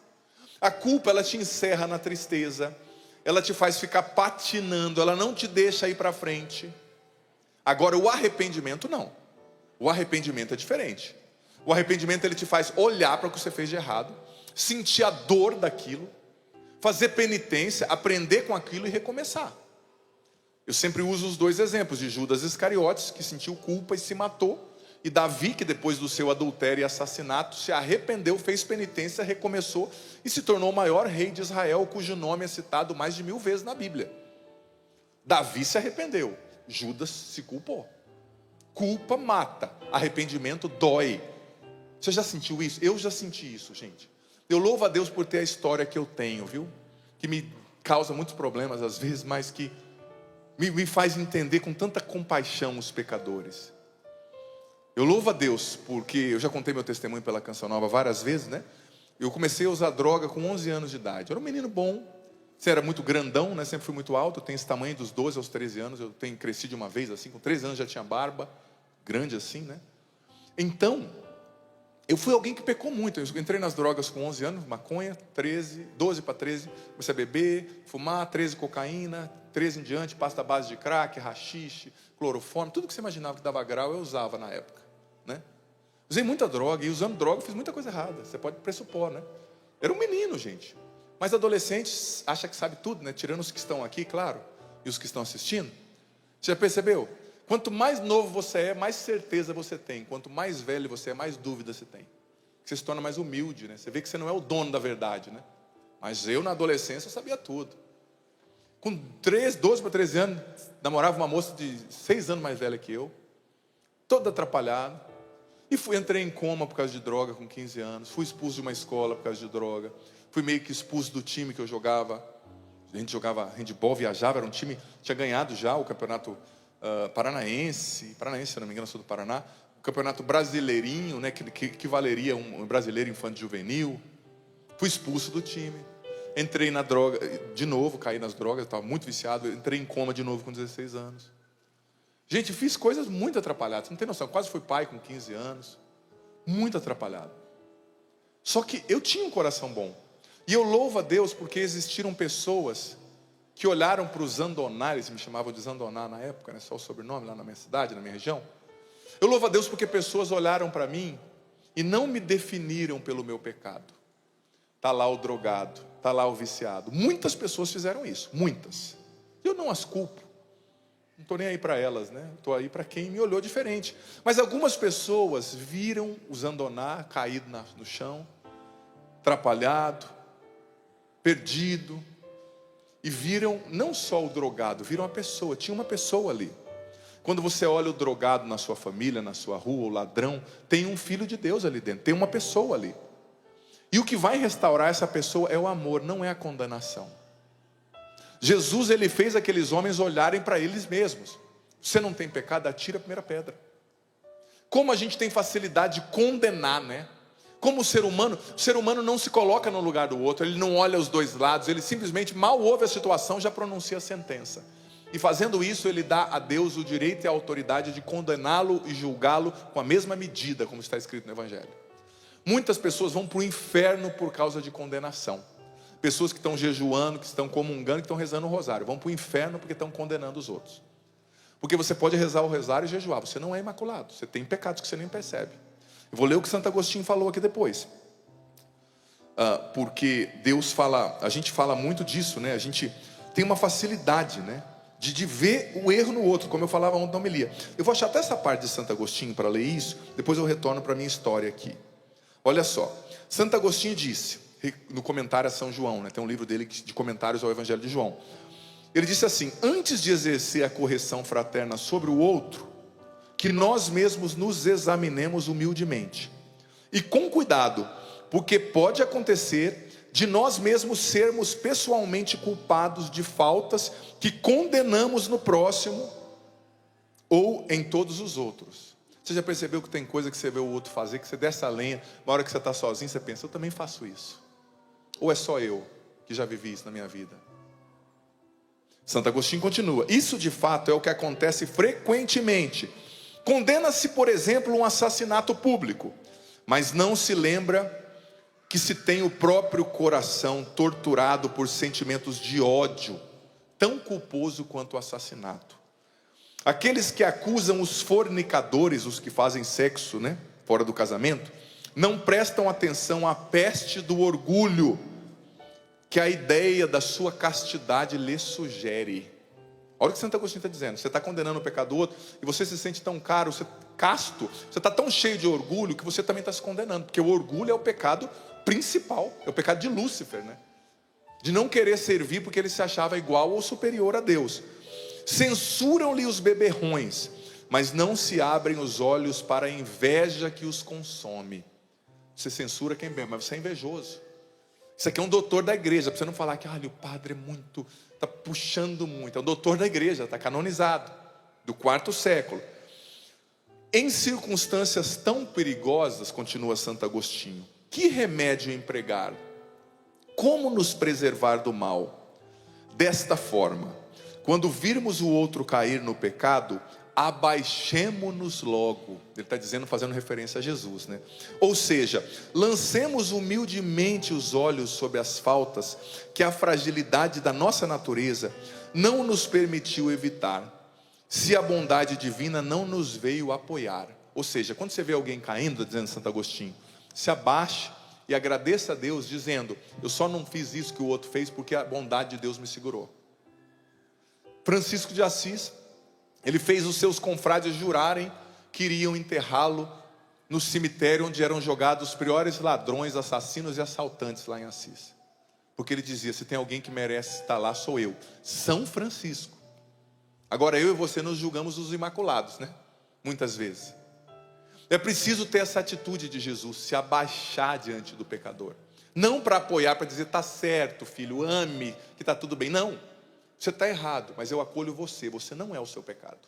A culpa, ela te encerra na tristeza, ela te faz ficar patinando, ela não te deixa ir para frente. Agora o arrependimento não. O arrependimento é diferente. O arrependimento ele te faz olhar para o que você fez de errado, sentir a dor daquilo, fazer penitência, aprender com aquilo e recomeçar. Eu sempre uso os 2 exemplos de Judas Iscariotes, que sentiu culpa e se matou, e Davi, que depois do seu adultério e assassinato se arrependeu, fez penitência, recomeçou e se tornou o maior rei de Israel, cujo nome é citado mais de 1000 vezes na Bíblia. Davi se arrependeu, Judas se culpou. Culpa mata, arrependimento dói. Você já sentiu isso? Eu já senti isso, gente. Eu louvo a Deus por ter a história que eu tenho, viu? Que me causa muitos problemas às vezes, mas que me faz entender com tanta compaixão os pecadores. Eu louvo a Deus porque eu já contei meu testemunho pela Canção Nova várias vezes, né? Eu comecei a usar droga com 11 anos de idade. Eu era um menino bom. Você era muito grandão, né? Sempre fui muito alto. Eu tenho esse tamanho dos 12 aos 13 anos. Eu tenho crescido de uma vez assim. Com 13 anos já tinha barba. Grande assim, né? Então, eu fui alguém que pecou muito. Eu entrei nas drogas com 11 anos. Maconha, 13, 12 para 13. Comecei a beber, fumar, 13 cocaína. 13 em diante, pasta base de crack, haxixe, cloroforme. Tudo que você imaginava que dava grau, eu usava na época, né? Usei muita droga, e usando droga fiz muita coisa errada. Você pode pressupor, né? Era um menino, gente. Mas adolescentes acha que sabe tudo, né? Tirando os que estão aqui, claro, e os que estão assistindo. Você já percebeu? Quanto mais novo você é, mais certeza você tem. Quanto mais velho você é, mais dúvida você tem. Você se torna mais humilde, né? Você vê que você não é o dono da verdade, né? Mas eu, na adolescência, eu sabia tudo. Com 12 para 13 anos, namorava uma moça de 6 anos mais velha que eu. Todo atrapalhado. E entrei em coma por causa de droga com 15 anos. Fui expulso de uma escola por causa de droga. Fui meio que expulso do time que eu jogava. A gente jogava handball, viajava. Era um time, tinha ganhado já o campeonato paranaense. Paranaense, se eu não me engano, eu sou do Paraná. O campeonato brasileirinho, né, que valeria um brasileiro infanto juvenil. Fui expulso do time. Entrei na droga, de novo, caí nas drogas. Estava muito viciado. Entrei em coma de novo com 16 anos. Gente, fiz coisas muito atrapalhadas. Não tem noção, quase fui pai com 15 anos. Muito atrapalhado. Só que eu tinha um coração bom. E eu louvo a Deus porque existiram pessoas que olharam para o Zandoná. Eles me chamavam de Zandoná na época, né? Só o sobrenome lá na minha cidade, na minha região. Eu louvo a Deus porque pessoas olharam para mim e não me definiram pelo meu pecado. Está lá o drogado, está lá o viciado. Muitas pessoas fizeram isso, muitas. Eu não as culpo. Não estou nem aí para elas, né? Estou aí para quem me olhou diferente. Mas algumas pessoas viram o Zandoná caído no chão, atrapalhado, perdido. E viram não só o drogado, viram a pessoa. Tinha uma pessoa ali. Quando você olha o drogado na sua família, na sua rua, o ladrão, tem um filho de Deus ali dentro, tem uma pessoa ali. E o que vai restaurar essa pessoa é o amor, não é a condenação. Jesus, ele fez aqueles homens olharem para eles mesmos. Você não tem pecado, atira a primeira pedra. Como a gente tem facilidade de condenar, né? Como o ser humano não se coloca no lugar do outro, ele não olha os dois lados, ele simplesmente mal ouve a situação, já pronuncia a sentença. E fazendo isso, ele dá a Deus o direito e a autoridade de condená-lo e julgá-lo com a mesma medida, como está escrito no Evangelho. Muitas pessoas vão para o inferno por causa de condenação. Pessoas que estão jejuando, que estão comungando, que estão rezando o rosário, vão para o inferno porque estão condenando os outros. Porque você pode rezar o rosário e jejuar, você não é imaculado, você tem pecados que você nem percebe. Eu vou ler o que Santo Agostinho falou aqui depois. Porque Deus fala, a gente fala muito disso, né? A gente tem uma facilidade, né? De ver o erro no outro, como eu falava ontem na homilia. Eu vou achar até essa parte de Santo Agostinho para ler isso, depois eu retorno para a minha história aqui. Olha só, Santo Agostinho disse, no comentário a São João, né? Tem um livro dele de comentários ao Evangelho de João. Ele disse assim: antes de exercer a correção fraterna sobre o outro, que nós mesmos nos examinemos humildemente e com cuidado, porque pode acontecer de nós mesmos sermos pessoalmente culpados de faltas que condenamos no próximo ou em todos os outros. Você já percebeu que tem coisa que você vê o outro fazer, que você desce a lenha, na hora que você está sozinho, você pensa, eu também faço isso. Ou é só eu que já vivi isso na minha vida? Santo Agostinho continua: isso de fato é o que acontece frequentemente. Condena-se, por exemplo, um assassinato público, mas não se lembra que se tem o próprio coração torturado por sentimentos de ódio, tão culposo quanto o assassinato. Aqueles que acusam os fornicadores, os que fazem sexo, né, fora do casamento, não prestam atenção à peste do orgulho que a ideia da sua castidade lhe sugere. Olha o que Santo Agostinho está dizendo. Você está condenando o pecado do outro e você se sente tão caro, casto, você está tão cheio de orgulho que você também está se condenando, porque o orgulho é o pecado principal, é o pecado de Lúcifer, né? De não querer servir porque ele se achava igual ou superior a Deus. Censuram-lhe os beberrões, mas não se abrem os olhos para a inveja que os consome. Você censura quem bebe, mas você é invejoso. Isso aqui é um doutor da igreja, para você não falar que o padre é muito, está puxando muito. É um doutor da igreja, está canonizado, do 4º século. Em circunstâncias tão perigosas, continua Santo Agostinho, Que remédio empregar? Como nos preservar do mal? Desta forma: quando virmos o outro cair no pecado, abaixemo-nos logo. Ele está dizendo, fazendo referência a Jesus, né? Ou seja, lancemos humildemente os olhos sobre as faltas que a fragilidade da nossa natureza não nos permitiu evitar, se a bondade divina não nos veio apoiar. Ou seja, quando você vê alguém caindo, dizendo Santo Agostinho, se abaixe e agradeça a Deus, dizendo: eu só não fiz isso que o outro fez porque a bondade de Deus me segurou. Francisco de Assis, ele fez os seus confrades jurarem que iriam enterrá-lo no cemitério onde eram jogados os piores ladrões, assassinos e assaltantes lá em Assis. Porque ele dizia: se tem alguém que merece estar lá, sou eu, São Francisco. Agora eu e você nos julgamos os imaculados, né? Muitas vezes. É preciso ter essa atitude de Jesus, se abaixar diante do pecador. Não para apoiar, para dizer: está certo, filho, ame, que está tudo bem. Não, você está errado, mas eu acolho você, você não é o seu pecado.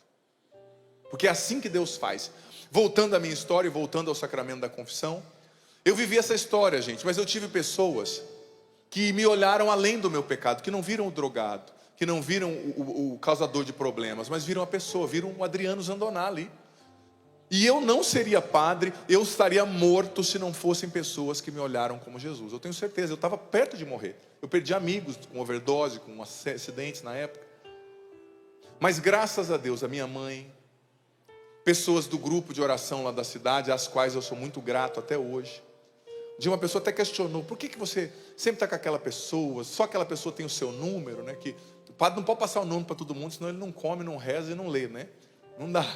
Porque é assim que Deus faz. Voltando à minha história e voltando ao sacramento da confissão, eu vivi essa história, gente, mas eu tive pessoas que me olharam além do meu pecado, que não viram o drogado, que não viram o causador de problemas, mas viram a pessoa, viram o Adriano Zandoná ali. E eu não seria padre, eu estaria morto se não fossem pessoas que me olharam como Jesus. Eu tenho certeza, eu estava perto de morrer. Eu perdi amigos com overdose, com acidentes na época. Mas graças a Deus, a minha mãe, pessoas do grupo de oração lá da cidade, às quais eu sou muito grato até hoje. De uma pessoa até questionou: por que você sempre está com aquela pessoa, só aquela pessoa tem o seu número, né? Que o padre não pode passar o número para todo mundo, senão ele não come, não reza e não lê, né? Não dá.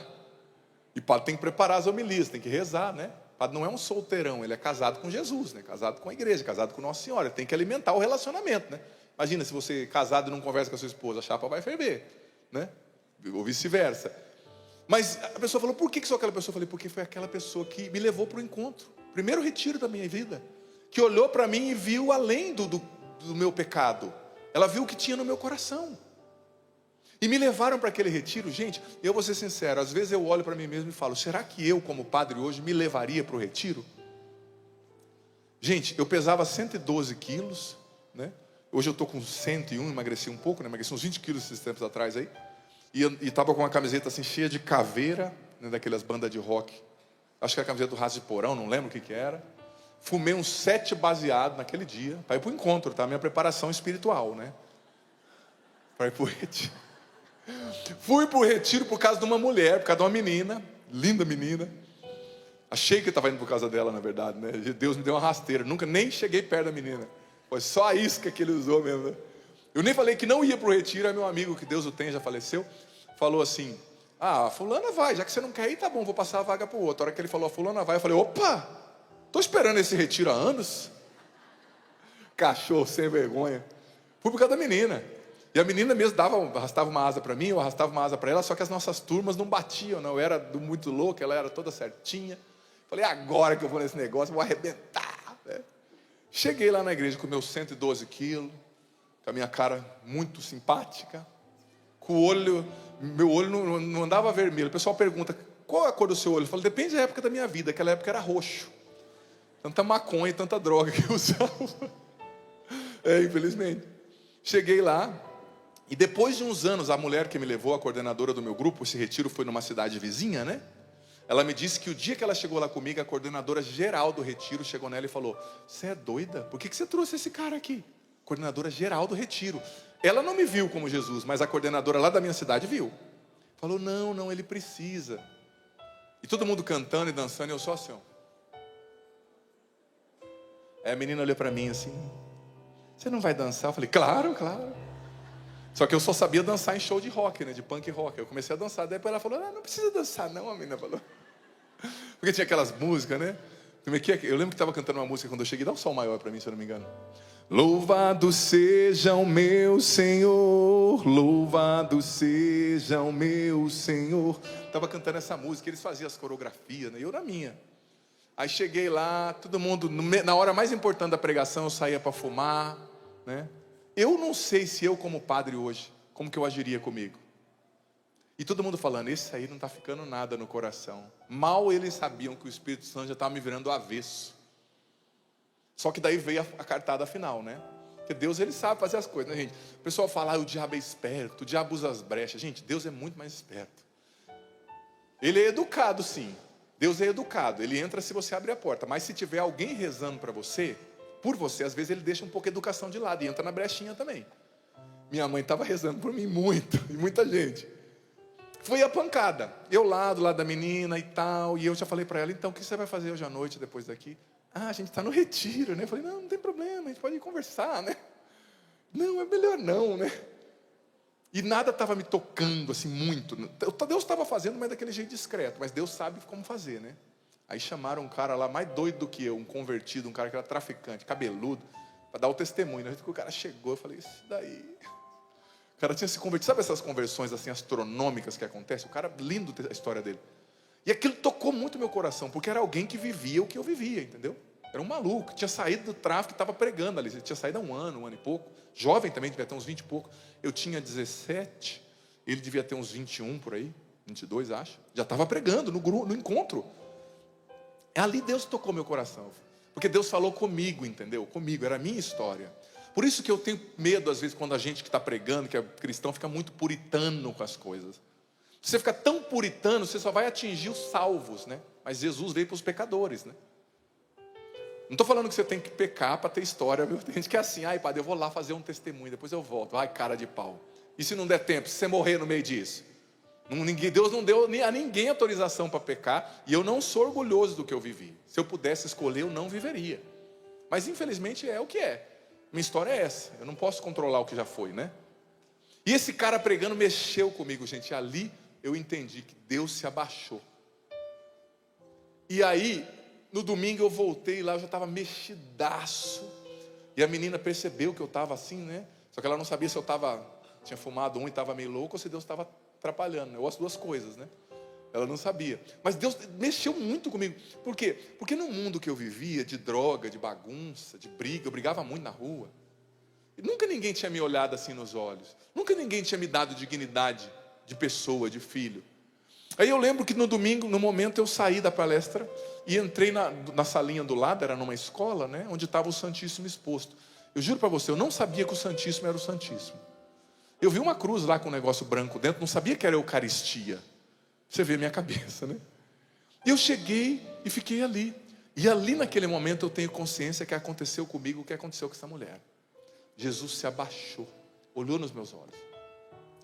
E o padre tem que preparar as homilias, tem que rezar, né? O padre não é um solteirão, ele é casado com Jesus, né? Casado com a igreja, casado com Nossa Senhora. Ele tem que alimentar o relacionamento, né? Imagina se você casado e não conversa com a sua esposa, a chapa vai ferver, né? Ou vice-versa. Mas a pessoa falou: por que só aquela pessoa? Eu falei: porque foi aquela pessoa que me levou para o encontro, primeiro retiro da minha vida, que olhou para mim e viu além do meu pecado. Ela viu o que tinha no meu coração. E me levaram para aquele retiro. Gente, eu vou ser sincero, às vezes eu olho para mim mesmo e falo: será que eu, como padre hoje, me levaria para o retiro? Gente, eu pesava 112 quilos, né? Hoje eu estou com 101, emagreci um pouco, né? Emagreci uns 20 quilos esses tempos atrás aí. E estava com uma camiseta assim, cheia de caveira, né? Daquelas bandas de rock. Acho que era a camiseta do Raso de Porão, não lembro o que era. Fumei uns 7 baseados naquele dia, para ir para o encontro, tá? Minha preparação espiritual, né? Para ir para o retiro. Fui para o retiro por causa de uma mulher, por causa de uma menina, linda menina. Achei que eu estava indo por causa dela, na verdade, né? Deus me deu uma rasteira, nunca nem cheguei perto da menina. Foi só a isca que ele usou mesmo, né? Eu nem falei que não ia para o retiro. Aí meu amigo, que Deus o tenha, já faleceu, falou assim: ah, fulana vai, já que você não quer ir, tá bom, vou passar a vaga para o outro. A hora que ele falou: a fulana vai, eu falei: opa, estou esperando esse retiro há anos. Cachorro sem vergonha. Fui por causa da menina. E a menina mesmo arrastava uma asa para mim, eu arrastava uma asa para ela, só que as nossas turmas não batiam, não. Eu era muito louco, ela era toda certinha. Falei: agora que eu vou nesse negócio, vou arrebentar, né? Cheguei lá na igreja com meus 112 quilos, com a minha cara muito simpática, com o olho, meu olho não andava vermelho. O pessoal pergunta: qual é a cor do seu olho? Eu falo: depende da época da minha vida. Aquela época era roxo. Tanta maconha e tanta droga que eu usava. Infelizmente. Cheguei lá, e depois de uns anos, a mulher que me levou, a coordenadora do meu grupo, esse retiro foi numa cidade vizinha, né? Ela me disse que o dia que ela chegou lá comigo, a coordenadora geral do retiro chegou nela e falou: você é doida? Por que você trouxe esse cara aqui? Coordenadora geral do retiro. Ela não me viu como Jesus, mas a coordenadora lá da minha cidade viu. Falou: não, ele precisa. E todo mundo cantando e dançando, e eu só assim, ó. Aí a menina olhou para mim assim: você não vai dançar? Eu falei: claro. Só que eu só sabia dançar em show de rock, né? De punk rock. Eu comecei a dançar, depois ela falou: não precisa dançar não, a menina falou. Porque tinha aquelas músicas, né? Eu lembro que estava cantando uma música quando eu cheguei. Dá um som maior para mim, se eu não me engano. Louvado seja o meu Senhor, louvado seja o meu Senhor. Estava cantando essa música, eles faziam as coreografias, né? E eu na minha. Aí cheguei lá, todo mundo, na hora mais importante da pregação, eu saía para fumar, né? Eu não sei se eu, como padre hoje, como que eu agiria comigo. E todo mundo falando: esse aí não está ficando nada no coração. Mal eles sabiam que o Espírito Santo já estava me virando do avesso. Só que daí veio a cartada final, né? Porque Deus, ele sabe fazer as coisas, né, gente? O pessoal fala, o diabo é esperto, o diabo usa as brechas. Gente, Deus é muito mais esperto. Ele é educado, sim. Deus é educado, ele entra se você abrir a porta. Mas se tiver alguém rezando para você, por você, às vezes ele deixa um pouco a educação de lado e entra na brechinha também. Minha mãe estava rezando por mim muito, e muita gente. Foi a pancada. Eu lá, do lado da menina e tal, e eu já falei para ela, então, o que você vai fazer hoje à noite, depois daqui? Ah, a gente está no retiro, né? Eu falei, não tem problema, a gente pode ir conversar, né? Não, é melhor não, né? E nada estava me tocando assim muito. Deus estava fazendo, mas daquele jeito discreto. Mas Deus sabe como fazer, né? Aí chamaram um cara lá mais doido do que eu, um convertido, um cara que era traficante, cabeludo, para dar o testemunho. Na hora que o cara chegou, eu falei, isso daí. O cara tinha se convertido. Sabe essas conversões assim astronômicas que acontecem? O cara, lindo a história dele. E aquilo tocou muito meu coração, porque era alguém que vivia o que eu vivia, entendeu? Era um maluco, tinha saído do tráfico e estava pregando ali. Ele tinha saído há um ano e pouco. Jovem também, devia ter uns 20 e pouco. Eu tinha 17, ele devia ter uns 21 por aí, 22 acho. Já estava pregando no encontro. Ali Deus tocou meu coração. Porque Deus falou comigo, entendeu? Comigo, era a minha história. Por isso que eu tenho medo, às vezes, quando a gente que está pregando, que é cristão, fica muito puritano com as coisas. Se você ficar tão puritano, você só vai atingir os salvos, né? Mas Jesus veio para os pecadores, né? Não estou falando que você tem que pecar para ter história, viu? Tem gente que é assim, ai padre, eu vou lá fazer um testemunho, depois eu volto. Ai, cara de pau. E se não der tempo, se você morrer no meio disso? Deus não deu a ninguém autorização para pecar, e eu não sou orgulhoso do que eu vivi. Se eu pudesse escolher, eu não viveria. Mas infelizmente é o que é. Minha história é essa, eu não posso controlar o que já foi, né? E esse cara pregando mexeu comigo, gente. Ali eu entendi que Deus se abaixou. E aí, no domingo eu voltei lá, eu já estava mexidaço. E a menina percebeu que eu estava assim, né? Só que ela não sabia se eu tinha fumado e estava meio louco, ou se Deus estava atrapalhando, né? Ou as duas coisas, né? Ela não sabia. Mas Deus mexeu muito comigo. Por quê? Porque no mundo que eu vivia, de droga, de bagunça, de briga, eu brigava muito na rua. E nunca ninguém tinha me olhado assim nos olhos. Nunca ninguém tinha me dado dignidade de pessoa, de filho. Aí eu lembro que no domingo, no momento, eu saí da palestra e entrei na salinha do lado, era numa escola, né? Onde estava o Santíssimo exposto. Eu juro para você, eu não sabia que o Santíssimo era o Santíssimo. Eu vi uma cruz lá com um negócio branco dentro, não sabia que era a Eucaristia. Você vê a minha cabeça, né? E eu cheguei e fiquei ali. E ali naquele momento eu tenho consciência que aconteceu comigo o que aconteceu com essa mulher. Jesus se abaixou, olhou nos meus olhos,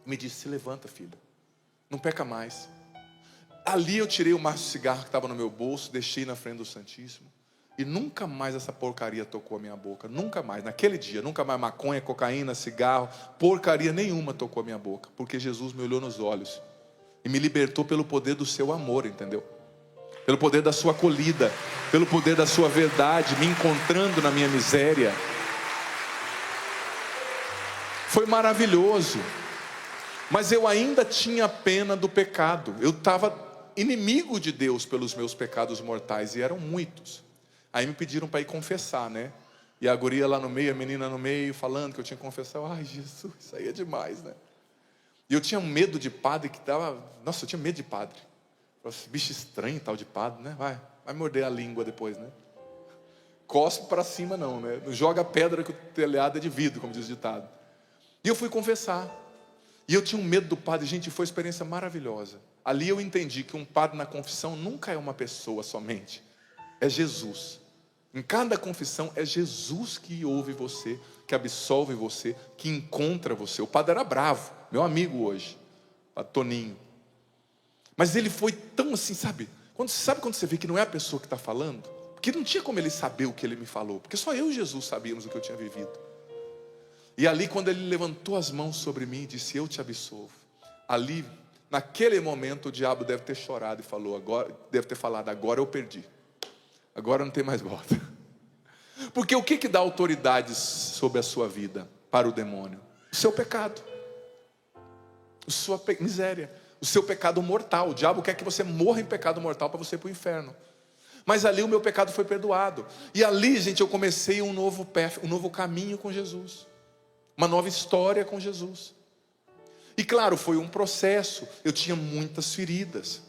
me disse, se levanta, filho, não peca mais. Ali eu tirei o maço de cigarro que estava no meu bolso, deixei na frente do Santíssimo, e nunca mais essa porcaria tocou a minha boca, nunca mais, naquele dia, nunca mais maconha, cocaína, cigarro, porcaria nenhuma tocou a minha boca, porque Jesus me olhou nos olhos, e me libertou pelo poder do seu amor, entendeu? Pelo poder da sua acolhida, pelo poder da sua verdade, me encontrando na minha miséria. Foi maravilhoso. Mas eu ainda tinha pena do pecado. Eu estava inimigo de Deus pelos meus pecados mortais, e eram muitos. Aí me pediram para ir confessar, né? E a guria lá no meio, a menina no meio, falando que eu tinha que confessar. Ai, Jesus, isso aí é demais, né? E eu tinha um medo de padre que dava... Nossa, eu tinha medo de padre. Esse bicho estranho, tal de padre, né? Vai morder a língua depois, né? Cospe para cima não, né? Não joga pedra que o telhado é de vidro, como diz o ditado. E eu fui confessar. E eu tinha um medo do padre. Gente, foi uma experiência maravilhosa. Ali eu entendi que um padre na confissão nunca é uma pessoa somente. É Jesus. Em cada confissão é Jesus que ouve você, que absolve você, que encontra você. O padre era bravo, meu amigo hoje, Toninho. Mas ele foi tão assim, sabe quando você vê que não é a pessoa que está falando? Porque não tinha como ele saber o que ele me falou, porque só eu e Jesus sabíamos o que eu tinha vivido. E ali quando ele levantou as mãos sobre mim e disse, eu te absolvo. Ali, naquele momento, o diabo deve ter chorado e falou, deve ter falado, agora eu perdi. Agora não tem mais volta. Porque o que dá autoridade sobre a sua vida para o demônio? O seu pecado. A sua miséria. O seu pecado mortal. O diabo quer que você morra em pecado mortal para você ir para o inferno. Mas ali o meu pecado foi perdoado. E ali, gente, eu comecei um novo caminho com Jesus. Uma nova história com Jesus. E claro, foi um processo. Eu tinha muitas feridas.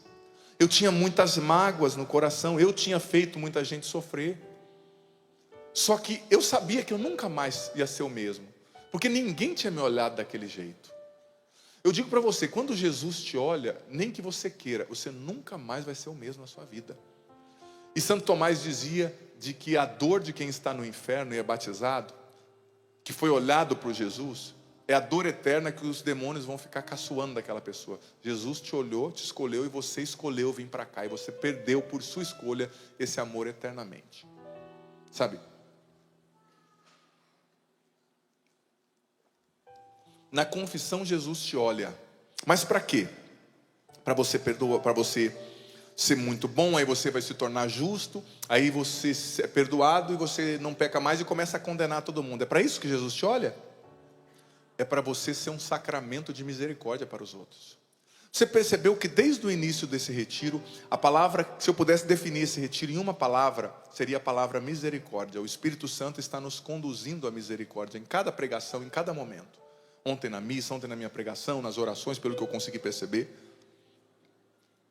Eu tinha muitas mágoas no coração. Eu tinha feito muita gente sofrer. Só que eu sabia que eu nunca mais ia ser o mesmo, porque ninguém tinha me olhado daquele jeito. Eu digo para você, quando Jesus te olha, nem que você queira, você nunca mais vai ser o mesmo na sua vida. E Santo Tomás dizia de que a dor de quem está no inferno e é batizado, que foi olhado por Jesus, é a dor eterna que os demônios vão ficar caçoando daquela pessoa. Jesus te olhou, te escolheu e você escolheu vir para cá. E você perdeu por sua escolha esse amor eternamente. Sabe? Na confissão Jesus te olha. Mas para quê? Para você perdoar, para você ser muito bom, aí você vai se tornar justo, aí você é perdoado e você não peca mais e começa a condenar todo mundo. É para isso que Jesus te olha? É para você ser um sacramento de misericórdia para os outros. Você percebeu que desde o início desse retiro, a palavra, se eu pudesse definir esse retiro em uma palavra, seria a palavra misericórdia. O Espírito Santo está nos conduzindo à misericórdia em cada pregação, em cada momento. Ontem na missa, ontem na minha pregação, nas orações, pelo que eu consegui perceber.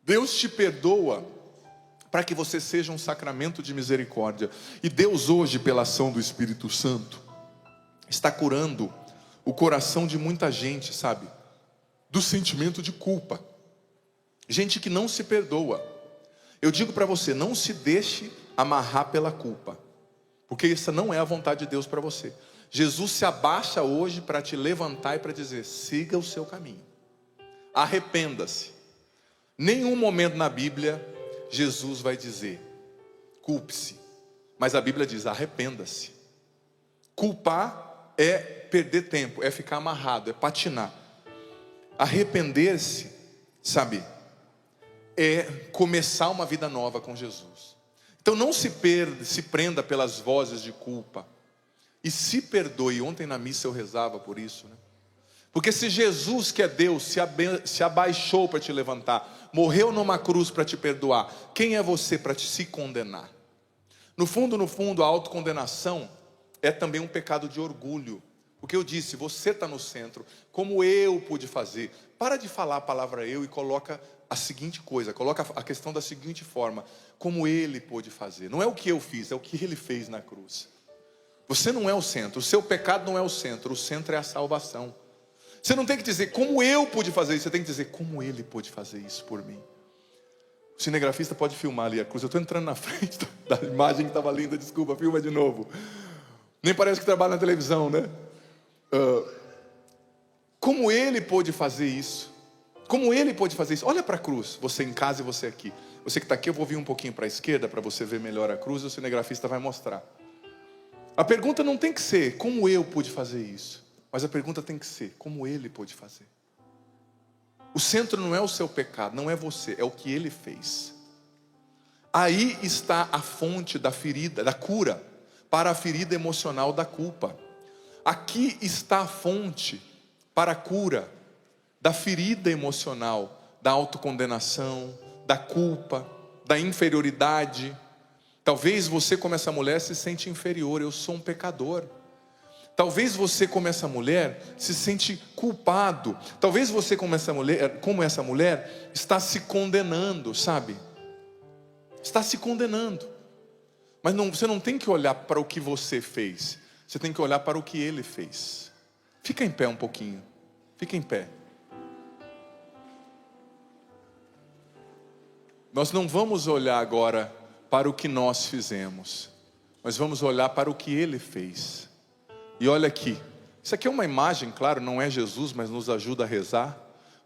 Deus te perdoa para que você seja um sacramento de misericórdia. E Deus hoje, pela ação do Espírito Santo, está curando o coração de muita gente, sabe? Do sentimento de culpa. Gente que não se perdoa. Eu digo para você, não se deixe amarrar pela culpa. Porque essa não é a vontade de Deus para você. Jesus se abaixa hoje para te levantar e para dizer, siga o seu caminho. Arrependa-se. Nenhum momento na Bíblia, Jesus vai dizer, culpe-se. Mas a Bíblia diz, arrependa-se. Culpar é perder tempo, é ficar amarrado, é patinar. Arrepender-se, sabe, é começar uma vida nova com Jesus. Então não se prenda pelas vozes de culpa. E se perdoe. Ontem na missa eu rezava por isso, né? Porque se Jesus, que é Deus, se abaixou para te levantar, morreu numa cruz para te perdoar, quem é você para se condenar? No fundo, a autocondenação é também um pecado de orgulho. Porque eu disse, você está no centro, como eu pude fazer. Para de falar a palavra eu e coloca a seguinte coisa, coloca a questão da seguinte forma, como ele pôde fazer. Não é o que eu fiz, é o que ele fez na cruz. Você não é o centro, o seu pecado não é o centro é a salvação. Você não tem que dizer como eu pude fazer isso, você tem que dizer como ele pôde fazer isso por mim. O cinegrafista pode filmar ali a cruz. Eu estou entrando na frente da imagem que estava linda, desculpa, filma de novo. Nem parece que trabalha na televisão, né? Como ele pôde fazer isso? Como ele pôde fazer isso? Olha para a cruz, você em casa e você aqui. Você que está aqui, eu vou vir um pouquinho para a esquerda para você ver melhor a cruz e o cinegrafista vai mostrar. A pergunta não tem que ser como eu pude fazer isso, mas a pergunta tem que ser como ele pôde fazer. O centro não é o seu pecado, não é você, é o que ele fez. Aí está a fonte da ferida, da cura, para a ferida emocional da culpa. Aqui está a fonte para a cura da ferida emocional, da autocondenação, da culpa, da inferioridade. Talvez você, como essa mulher, se sente inferior, eu sou um pecador. Talvez você, como essa mulher, se sente culpado. Talvez você, como essa mulher, está se condenando, sabe? Está se condenando. Mas você não tem que olhar para o que você fez. Você tem que olhar para o que ele fez. Fica em pé um pouquinho. Fica em pé. Nós não vamos olhar agora para o que nós fizemos. Mas vamos olhar para o que ele fez. E olha aqui, isso aqui é uma imagem, claro, não é Jesus, mas nos ajuda a rezar.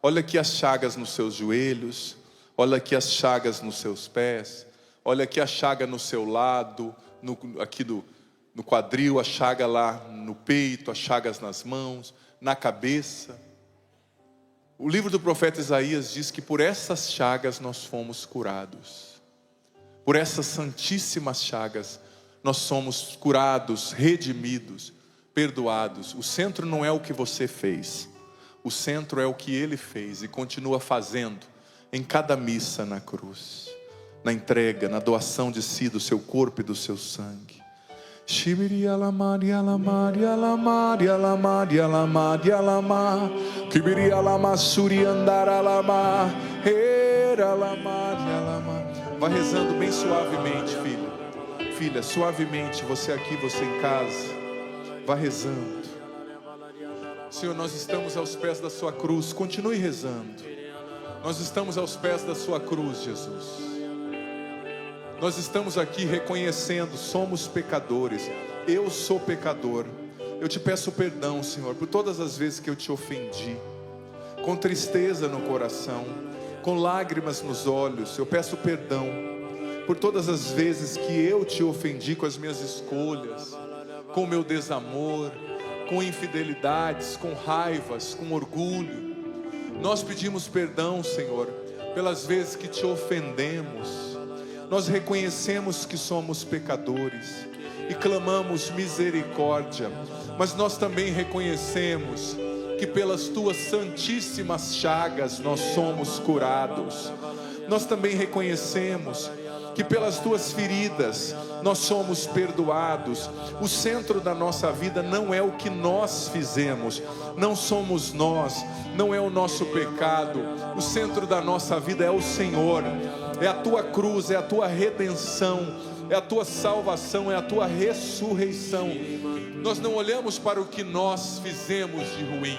Olha aqui as chagas nos seus joelhos, olha aqui as chagas nos seus pés, olha aqui a chaga no seu lado, aqui no quadril, a chaga lá no peito, as chagas nas mãos, na cabeça. O livro do profeta Isaías diz que por essas chagas nós fomos curados. Por essas santíssimas chagas nós somos curados, redimidos, perdoados. O centro não é o que você fez, o centro é o que ele fez e continua fazendo em cada missa na cruz, na entrega, na doação de si, do seu corpo e do seu sangue. Vai rezando bem suavemente, filho. filha, suavemente, você aqui, você em casa, vá rezando. Senhor, nós estamos aos pés da sua cruz, continue rezando. Nós estamos aos pés da sua cruz, Jesus. Nós estamos aqui reconhecendo, somos pecadores. Eu sou pecador. Eu te peço perdão, Senhor, por todas as vezes que eu te ofendi, com tristeza no coração, com lágrimas nos olhos. Eu peço perdão por todas as vezes que eu te ofendi com as minhas escolhas, com o meu desamor, com infidelidades, com raivas, com orgulho. Nós pedimos perdão, Senhor, pelas vezes que te ofendemos. Nós reconhecemos que somos pecadores e clamamos misericórdia, mas nós também reconhecemos que pelas tuas santíssimas chagas nós somos curados. Nós também reconhecemos que pelas tuas feridas nós somos perdoados. O centro da nossa vida não é o que nós fizemos, não somos nós, não é o nosso pecado. O centro da nossa vida é o Senhor, é a tua cruz, é a tua redenção, é a tua salvação, é a tua ressurreição. Nós não olhamos para o que nós fizemos de ruim,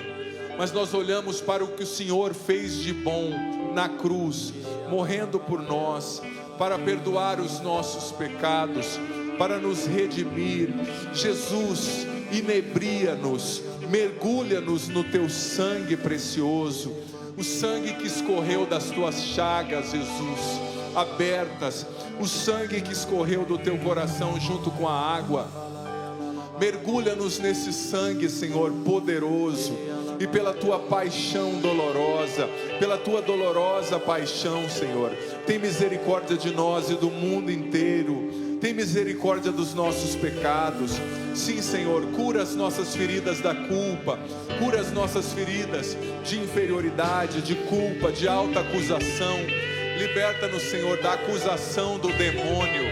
mas nós olhamos para o que o Senhor fez de bom na cruz, morrendo por nós, para perdoar os nossos pecados, para nos redimir. Jesus, inebria-nos, mergulha-nos no teu sangue precioso, o sangue que escorreu das tuas chagas, Jesus, abertas, o sangue que escorreu do teu coração junto com a água. Mergulha-nos nesse sangue, Senhor, poderoso, e pela tua paixão dolorosa, pela tua dolorosa paixão, Senhor, tem misericórdia de nós e do mundo inteiro. Tem misericórdia dos nossos pecados. Sim, Senhor, cura as nossas feridas da culpa, cura as nossas feridas de inferioridade, de culpa, de alta acusação. Liberta-nos, Senhor, da acusação do demônio.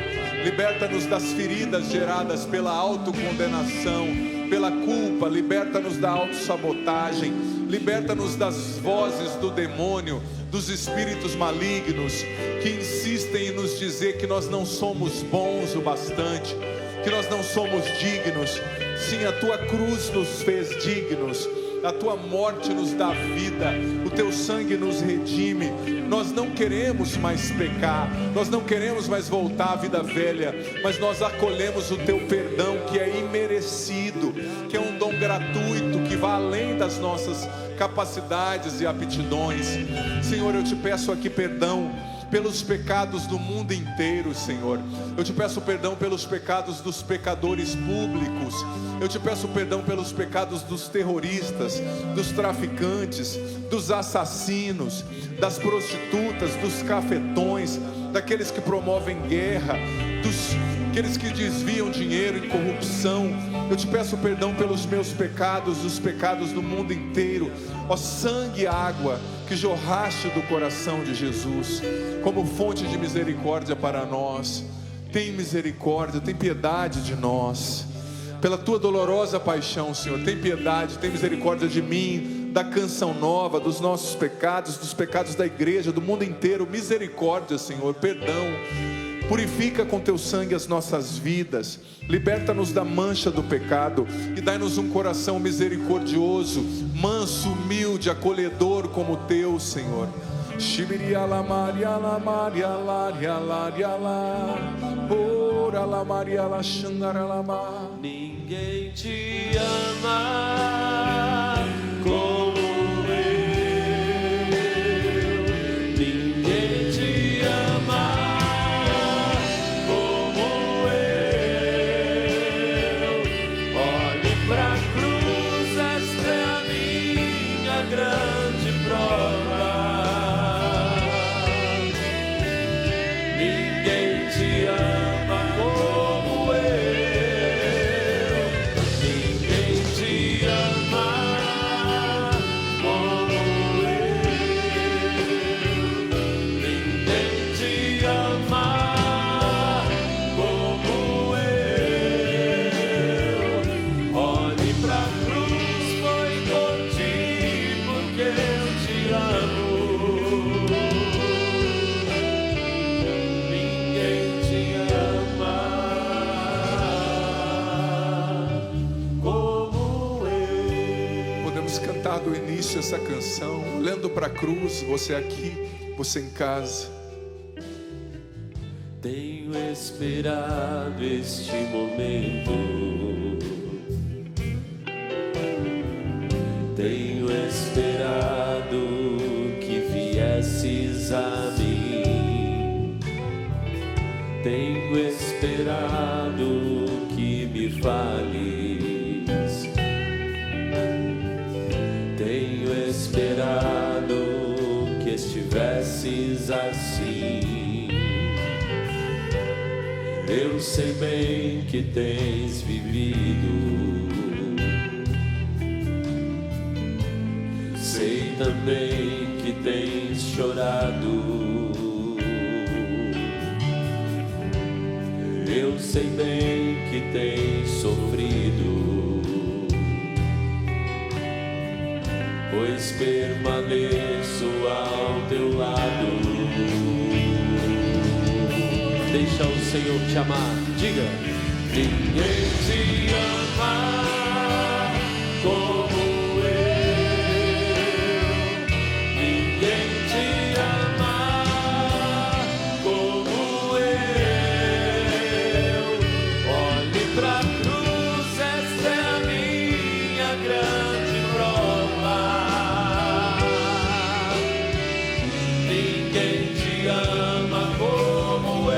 Liberta-nos das feridas geradas pela autocondenação, pela culpa. Liberta-nos da autossabotagem. Liberta-nos das vozes do demônio, dos espíritos malignos que insistem em nos dizer que nós não somos bons o bastante, que nós não somos dignos. Sim, a tua cruz nos fez dignos, a tua morte nos dá vida, o teu sangue nos redime. Nós não queremos mais pecar, nós não queremos mais voltar à vida velha, mas nós acolhemos o teu perdão, que é imerecido, que é um dom gratuito, que vai além das nossas capacidades e aptidões. Senhor, eu te peço aqui perdão pelos pecados do mundo inteiro, Senhor. Eu te peço perdão pelos pecados dos pecadores públicos. Eu te peço perdão pelos pecados dos terroristas, dos traficantes, dos assassinos, das prostitutas, dos cafetões, daqueles que promovem guerra, aqueles que desviam dinheiro em corrupção. Eu te peço perdão pelos meus pecados, os pecados do mundo inteiro. Ó sangue e água que jorraste do coração de Jesus, como fonte de misericórdia para nós. Tem misericórdia, tem piedade de nós. Pela tua dolorosa paixão, Senhor, tem piedade, tem misericórdia de mim, da Canção Nova, dos nossos pecados, dos pecados da igreja, do mundo inteiro. Misericórdia, Senhor, perdão. Purifica com teu sangue as nossas vidas, liberta-nos da mancha do pecado e dai-nos um coração misericordioso, manso, humilde, acolhedor como o teu, Senhor. Ninguém te ama como te ama. do início essa canção, olhando para a cruz, você aqui, você em casa. Tenho esperado este momento, tenho esperado que viesses a mim, tenho esperado que me fales, tenho esperado que estivesses assim. Eu sei bem que tens vivido, sei também que tens chorado. Eu sei bem que tens sofrido, pois permaneço ao teu lado. Deixa o Senhor te amar, diga. Ninguém te ama como eu, ninguém te ama como eu. Olhe pra cruz, esta é a minha grande prova. Ninguém te ama como eu.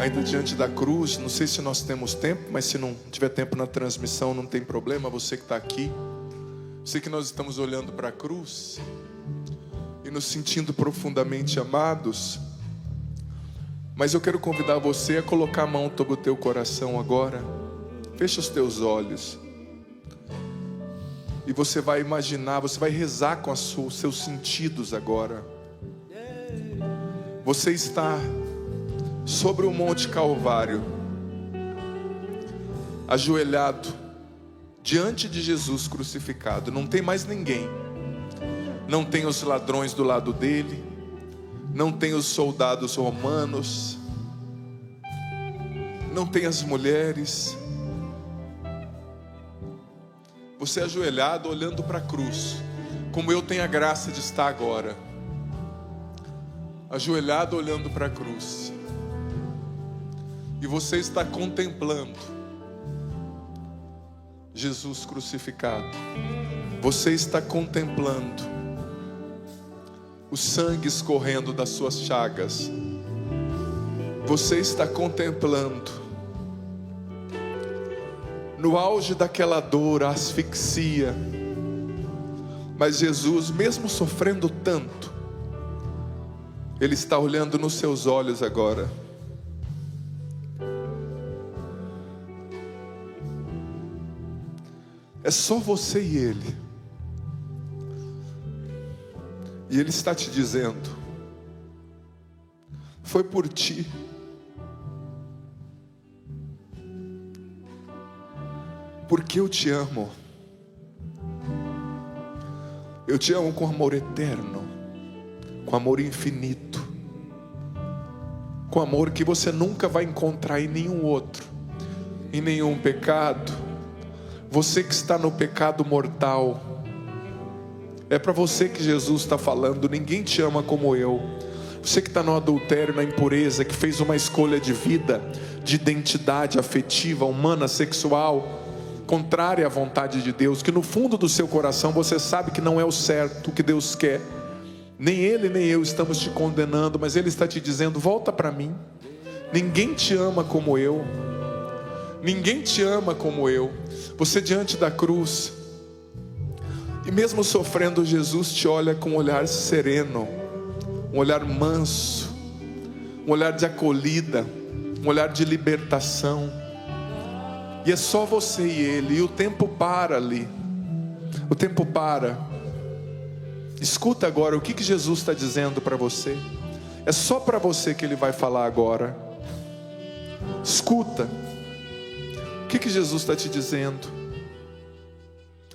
Ainda diante da cruz, não sei se nós temos tempo, mas se não tiver tempo na transmissão, não tem problema, você que está aqui. Sei que nós estamos olhando para a cruz e nos sentindo profundamente amados, mas eu quero convidar você a colocar a mão sobre o teu coração agora. Fecha os teus olhos e você vai imaginar, você vai rezar com os seus sentidos agora. Você está sobre o Monte Calvário, ajoelhado diante de Jesus crucificado. Não tem mais ninguém, não tem os ladrões do lado dele, não tem os soldados romanos, não tem as mulheres. Você ajoelhado olhando para a cruz, como eu tenho a graça de estar agora, ajoelhado olhando para a cruz. E você está contemplando Jesus crucificado. Você está contemplando o sangue escorrendo das suas chagas. Você está contemplando, no auge daquela dor, a asfixia. Mas Jesus, mesmo sofrendo tanto, Ele está olhando nos seus olhos agora. É só você e Ele. E Ele está te dizendo: foi por ti. Porque eu te amo. Eu te amo com amor eterno, com amor infinito, com amor que você nunca vai encontrar em nenhum outro, em nenhum pecado. Você que está no pecado mortal, é para você que Jesus está falando. Ninguém te ama como eu. Você que está no adultério, na impureza, que fez uma escolha de vida, de identidade afetiva, humana, sexual, contrária à vontade de Deus, que no fundo do seu coração você sabe que não é o certo, o que Deus quer. Nem Ele nem eu estamos te condenando, mas Ele está te dizendo: volta para mim. Ninguém te ama como eu. Ninguém te ama como eu. Você diante da cruz, e mesmo sofrendo, Jesus te olha com um olhar sereno, um olhar manso, um olhar de acolhida, um olhar de libertação. E é só você e Ele. E o tempo para ali. O tempo para. Escuta agora o que Jesus está dizendo para você. É só para você que Ele vai falar agora. Escuta. O que Jesus está te dizendo?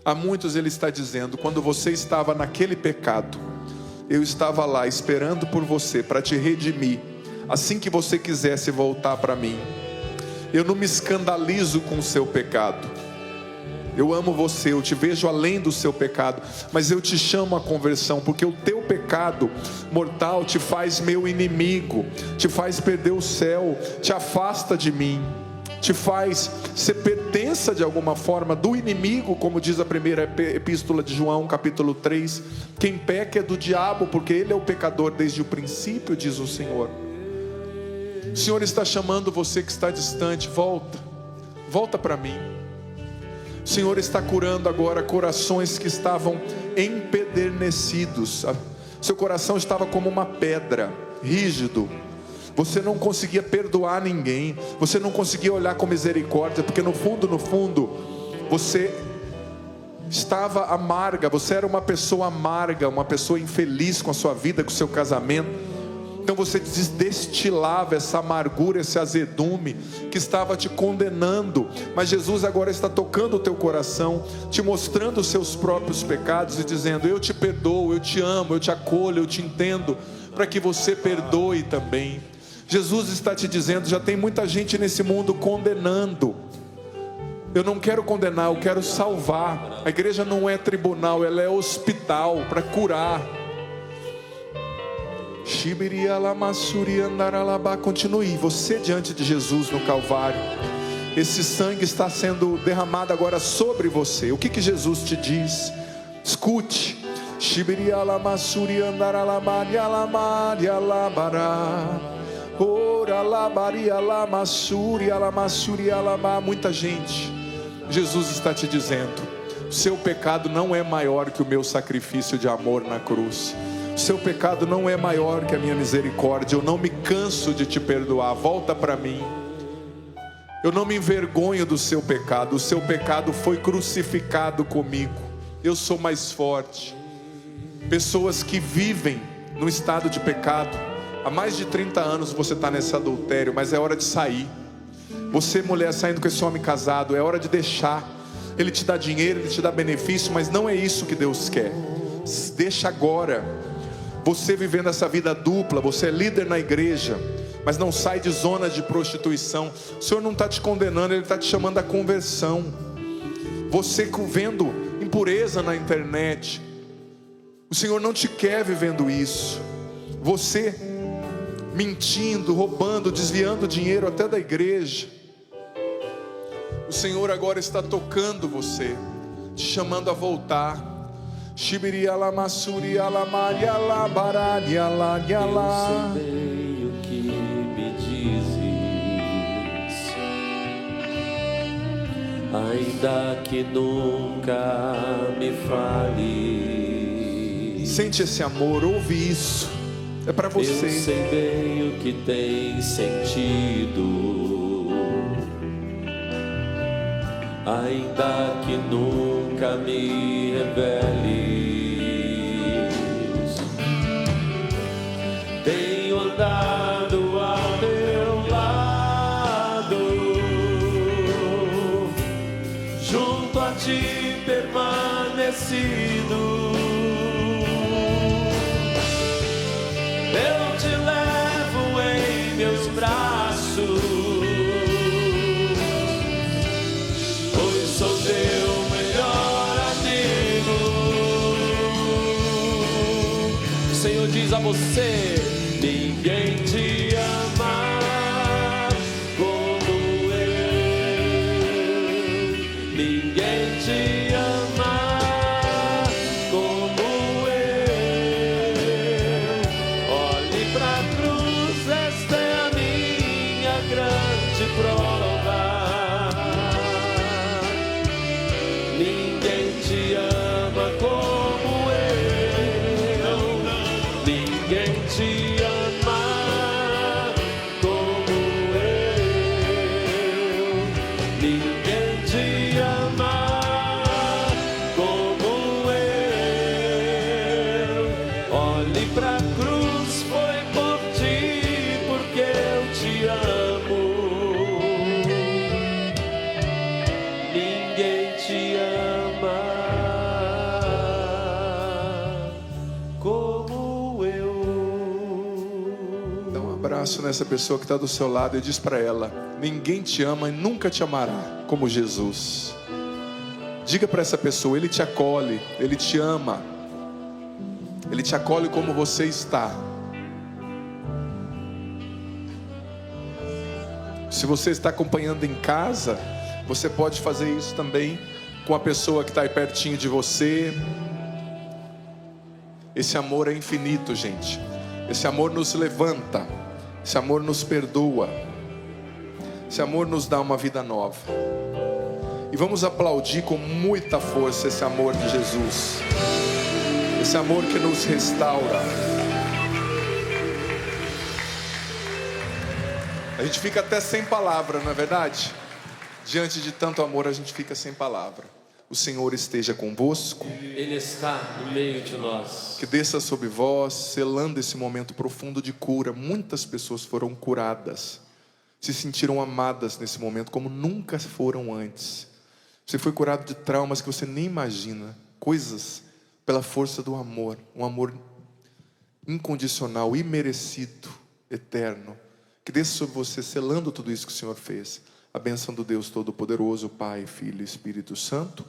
A muitos Ele está dizendo: quando você estava naquele pecado, eu estava lá esperando por você para te redimir. Assim que você quisesse voltar para mim. Eu não me escandalizo com o seu pecado. Eu amo você, eu te vejo além do seu pecado, mas eu te chamo à conversão, porque o teu pecado mortal te faz meu inimigo, te faz perder o céu, te afasta de mim, te faz ser pertença de alguma forma do inimigo, como diz a primeira epístola de João, capítulo 3. Quem peca é do diabo, porque ele é o pecador desde o princípio, diz o Senhor. O Senhor está chamando você que está distante. Volta para mim. O Senhor está curando agora corações que estavam empedernecidos. Seu coração estava como uma pedra, rígido. Você não conseguia perdoar ninguém. Você não conseguia olhar com misericórdia, porque no fundo, você estava amarga. Você era uma pessoa amarga, uma pessoa infeliz com a sua vida, com o seu casamento. Então você destilava essa amargura, esse azedume que estava te condenando. Mas Jesus agora está tocando o teu coração, te mostrando os seus próprios pecados e dizendo: eu te perdoo, eu te amo, eu te acolho, eu te entendo, para que você perdoe também. Jesus está te dizendo: já tem muita gente nesse mundo condenando. Eu não quero condenar, eu quero salvar. A igreja não é tribunal, ela é hospital para curar. Continue você diante de Jesus no Calvário. Esse sangue está sendo derramado agora sobre você. O que Jesus te diz? Escute. Muita gente. Jesus está te dizendo: seu pecado não é maior que o meu sacrifício de amor na cruz. Seu pecado não é maior que a minha misericórdia. Eu não me canso de te perdoar. Volta para mim. Eu não me envergonho do seu pecado. O seu pecado foi crucificado comigo. Eu sou mais forte. Pessoas que vivem no estado de pecado. Há mais de 30 anos você está nesse adultério, mas é hora de sair. Você, mulher, saindo com esse homem casado, é hora de deixar. Ele te dá dinheiro, ele te dá benefício, mas não é isso que Deus quer. Deixa agora. Você vivendo essa vida dupla, você é líder na igreja, mas não sai de zona de prostituição. O Senhor não está te condenando, Ele está te chamando à conversão. Você vendo impureza na internet, o Senhor não te quer vivendo isso. Você mentindo, roubando, desviando dinheiro até da igreja. O Senhor agora está tocando você, te chamando a voltar. Eu sei o que me dizes, ainda que nunca me fale. Sente esse amor, ouve isso. É para você. Eu sei bem o que tem sentido, ainda que nunca me reveles. Tenho andado ao teu lado, junto a ti permanecido. Eu te levo em meus braços, pois sou teu melhor amigo. O Senhor diz a você: ninguém te ama como eu. Ninguém te ama como eu. Olhe pra cruz, esta é a minha grande prova. Ninguém te ama como eu. Ninguém te Olhe pra cruz, foi por ti, porque eu te amo. Ninguém te ama como eu. Dá um abraço nessa pessoa que está do seu lado e diz para ela: ninguém te ama e nunca te amará como Jesus. Diga para essa pessoa: Ele te acolhe, Ele te ama, Ele te acolhe como você está. Se você está acompanhando em casa, você pode fazer isso também com a pessoa que está aí pertinho de você. Esse amor é infinito, gente. Esse amor nos levanta, esse amor nos perdoa, esse amor nos dá uma vida nova. E vamos aplaudir com muita força esse amor de Jesus, esse amor que nos restaura. A gente fica até sem palavra, não é verdade? Diante de tanto amor a gente fica sem palavra. O Senhor esteja convosco. Ele está no meio de nós. Que desça sobre vós, selando esse momento profundo de cura. Muitas pessoas foram curadas, se sentiram amadas nesse momento como nunca foram antes. Você foi curado de traumas que você nem imagina, coisas pela força do amor, um amor incondicional, imerecido, eterno. Que desça sobre você, selando tudo isso que o Senhor fez. A bênção do Deus Todo-Poderoso, Pai, Filho e Espírito Santo.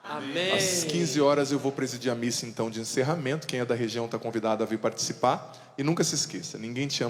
Amém. Às 15 horas eu vou presidir a missa então de encerramento. Quem é da região está convidado a vir participar. E nunca se esqueça, ninguém te ama.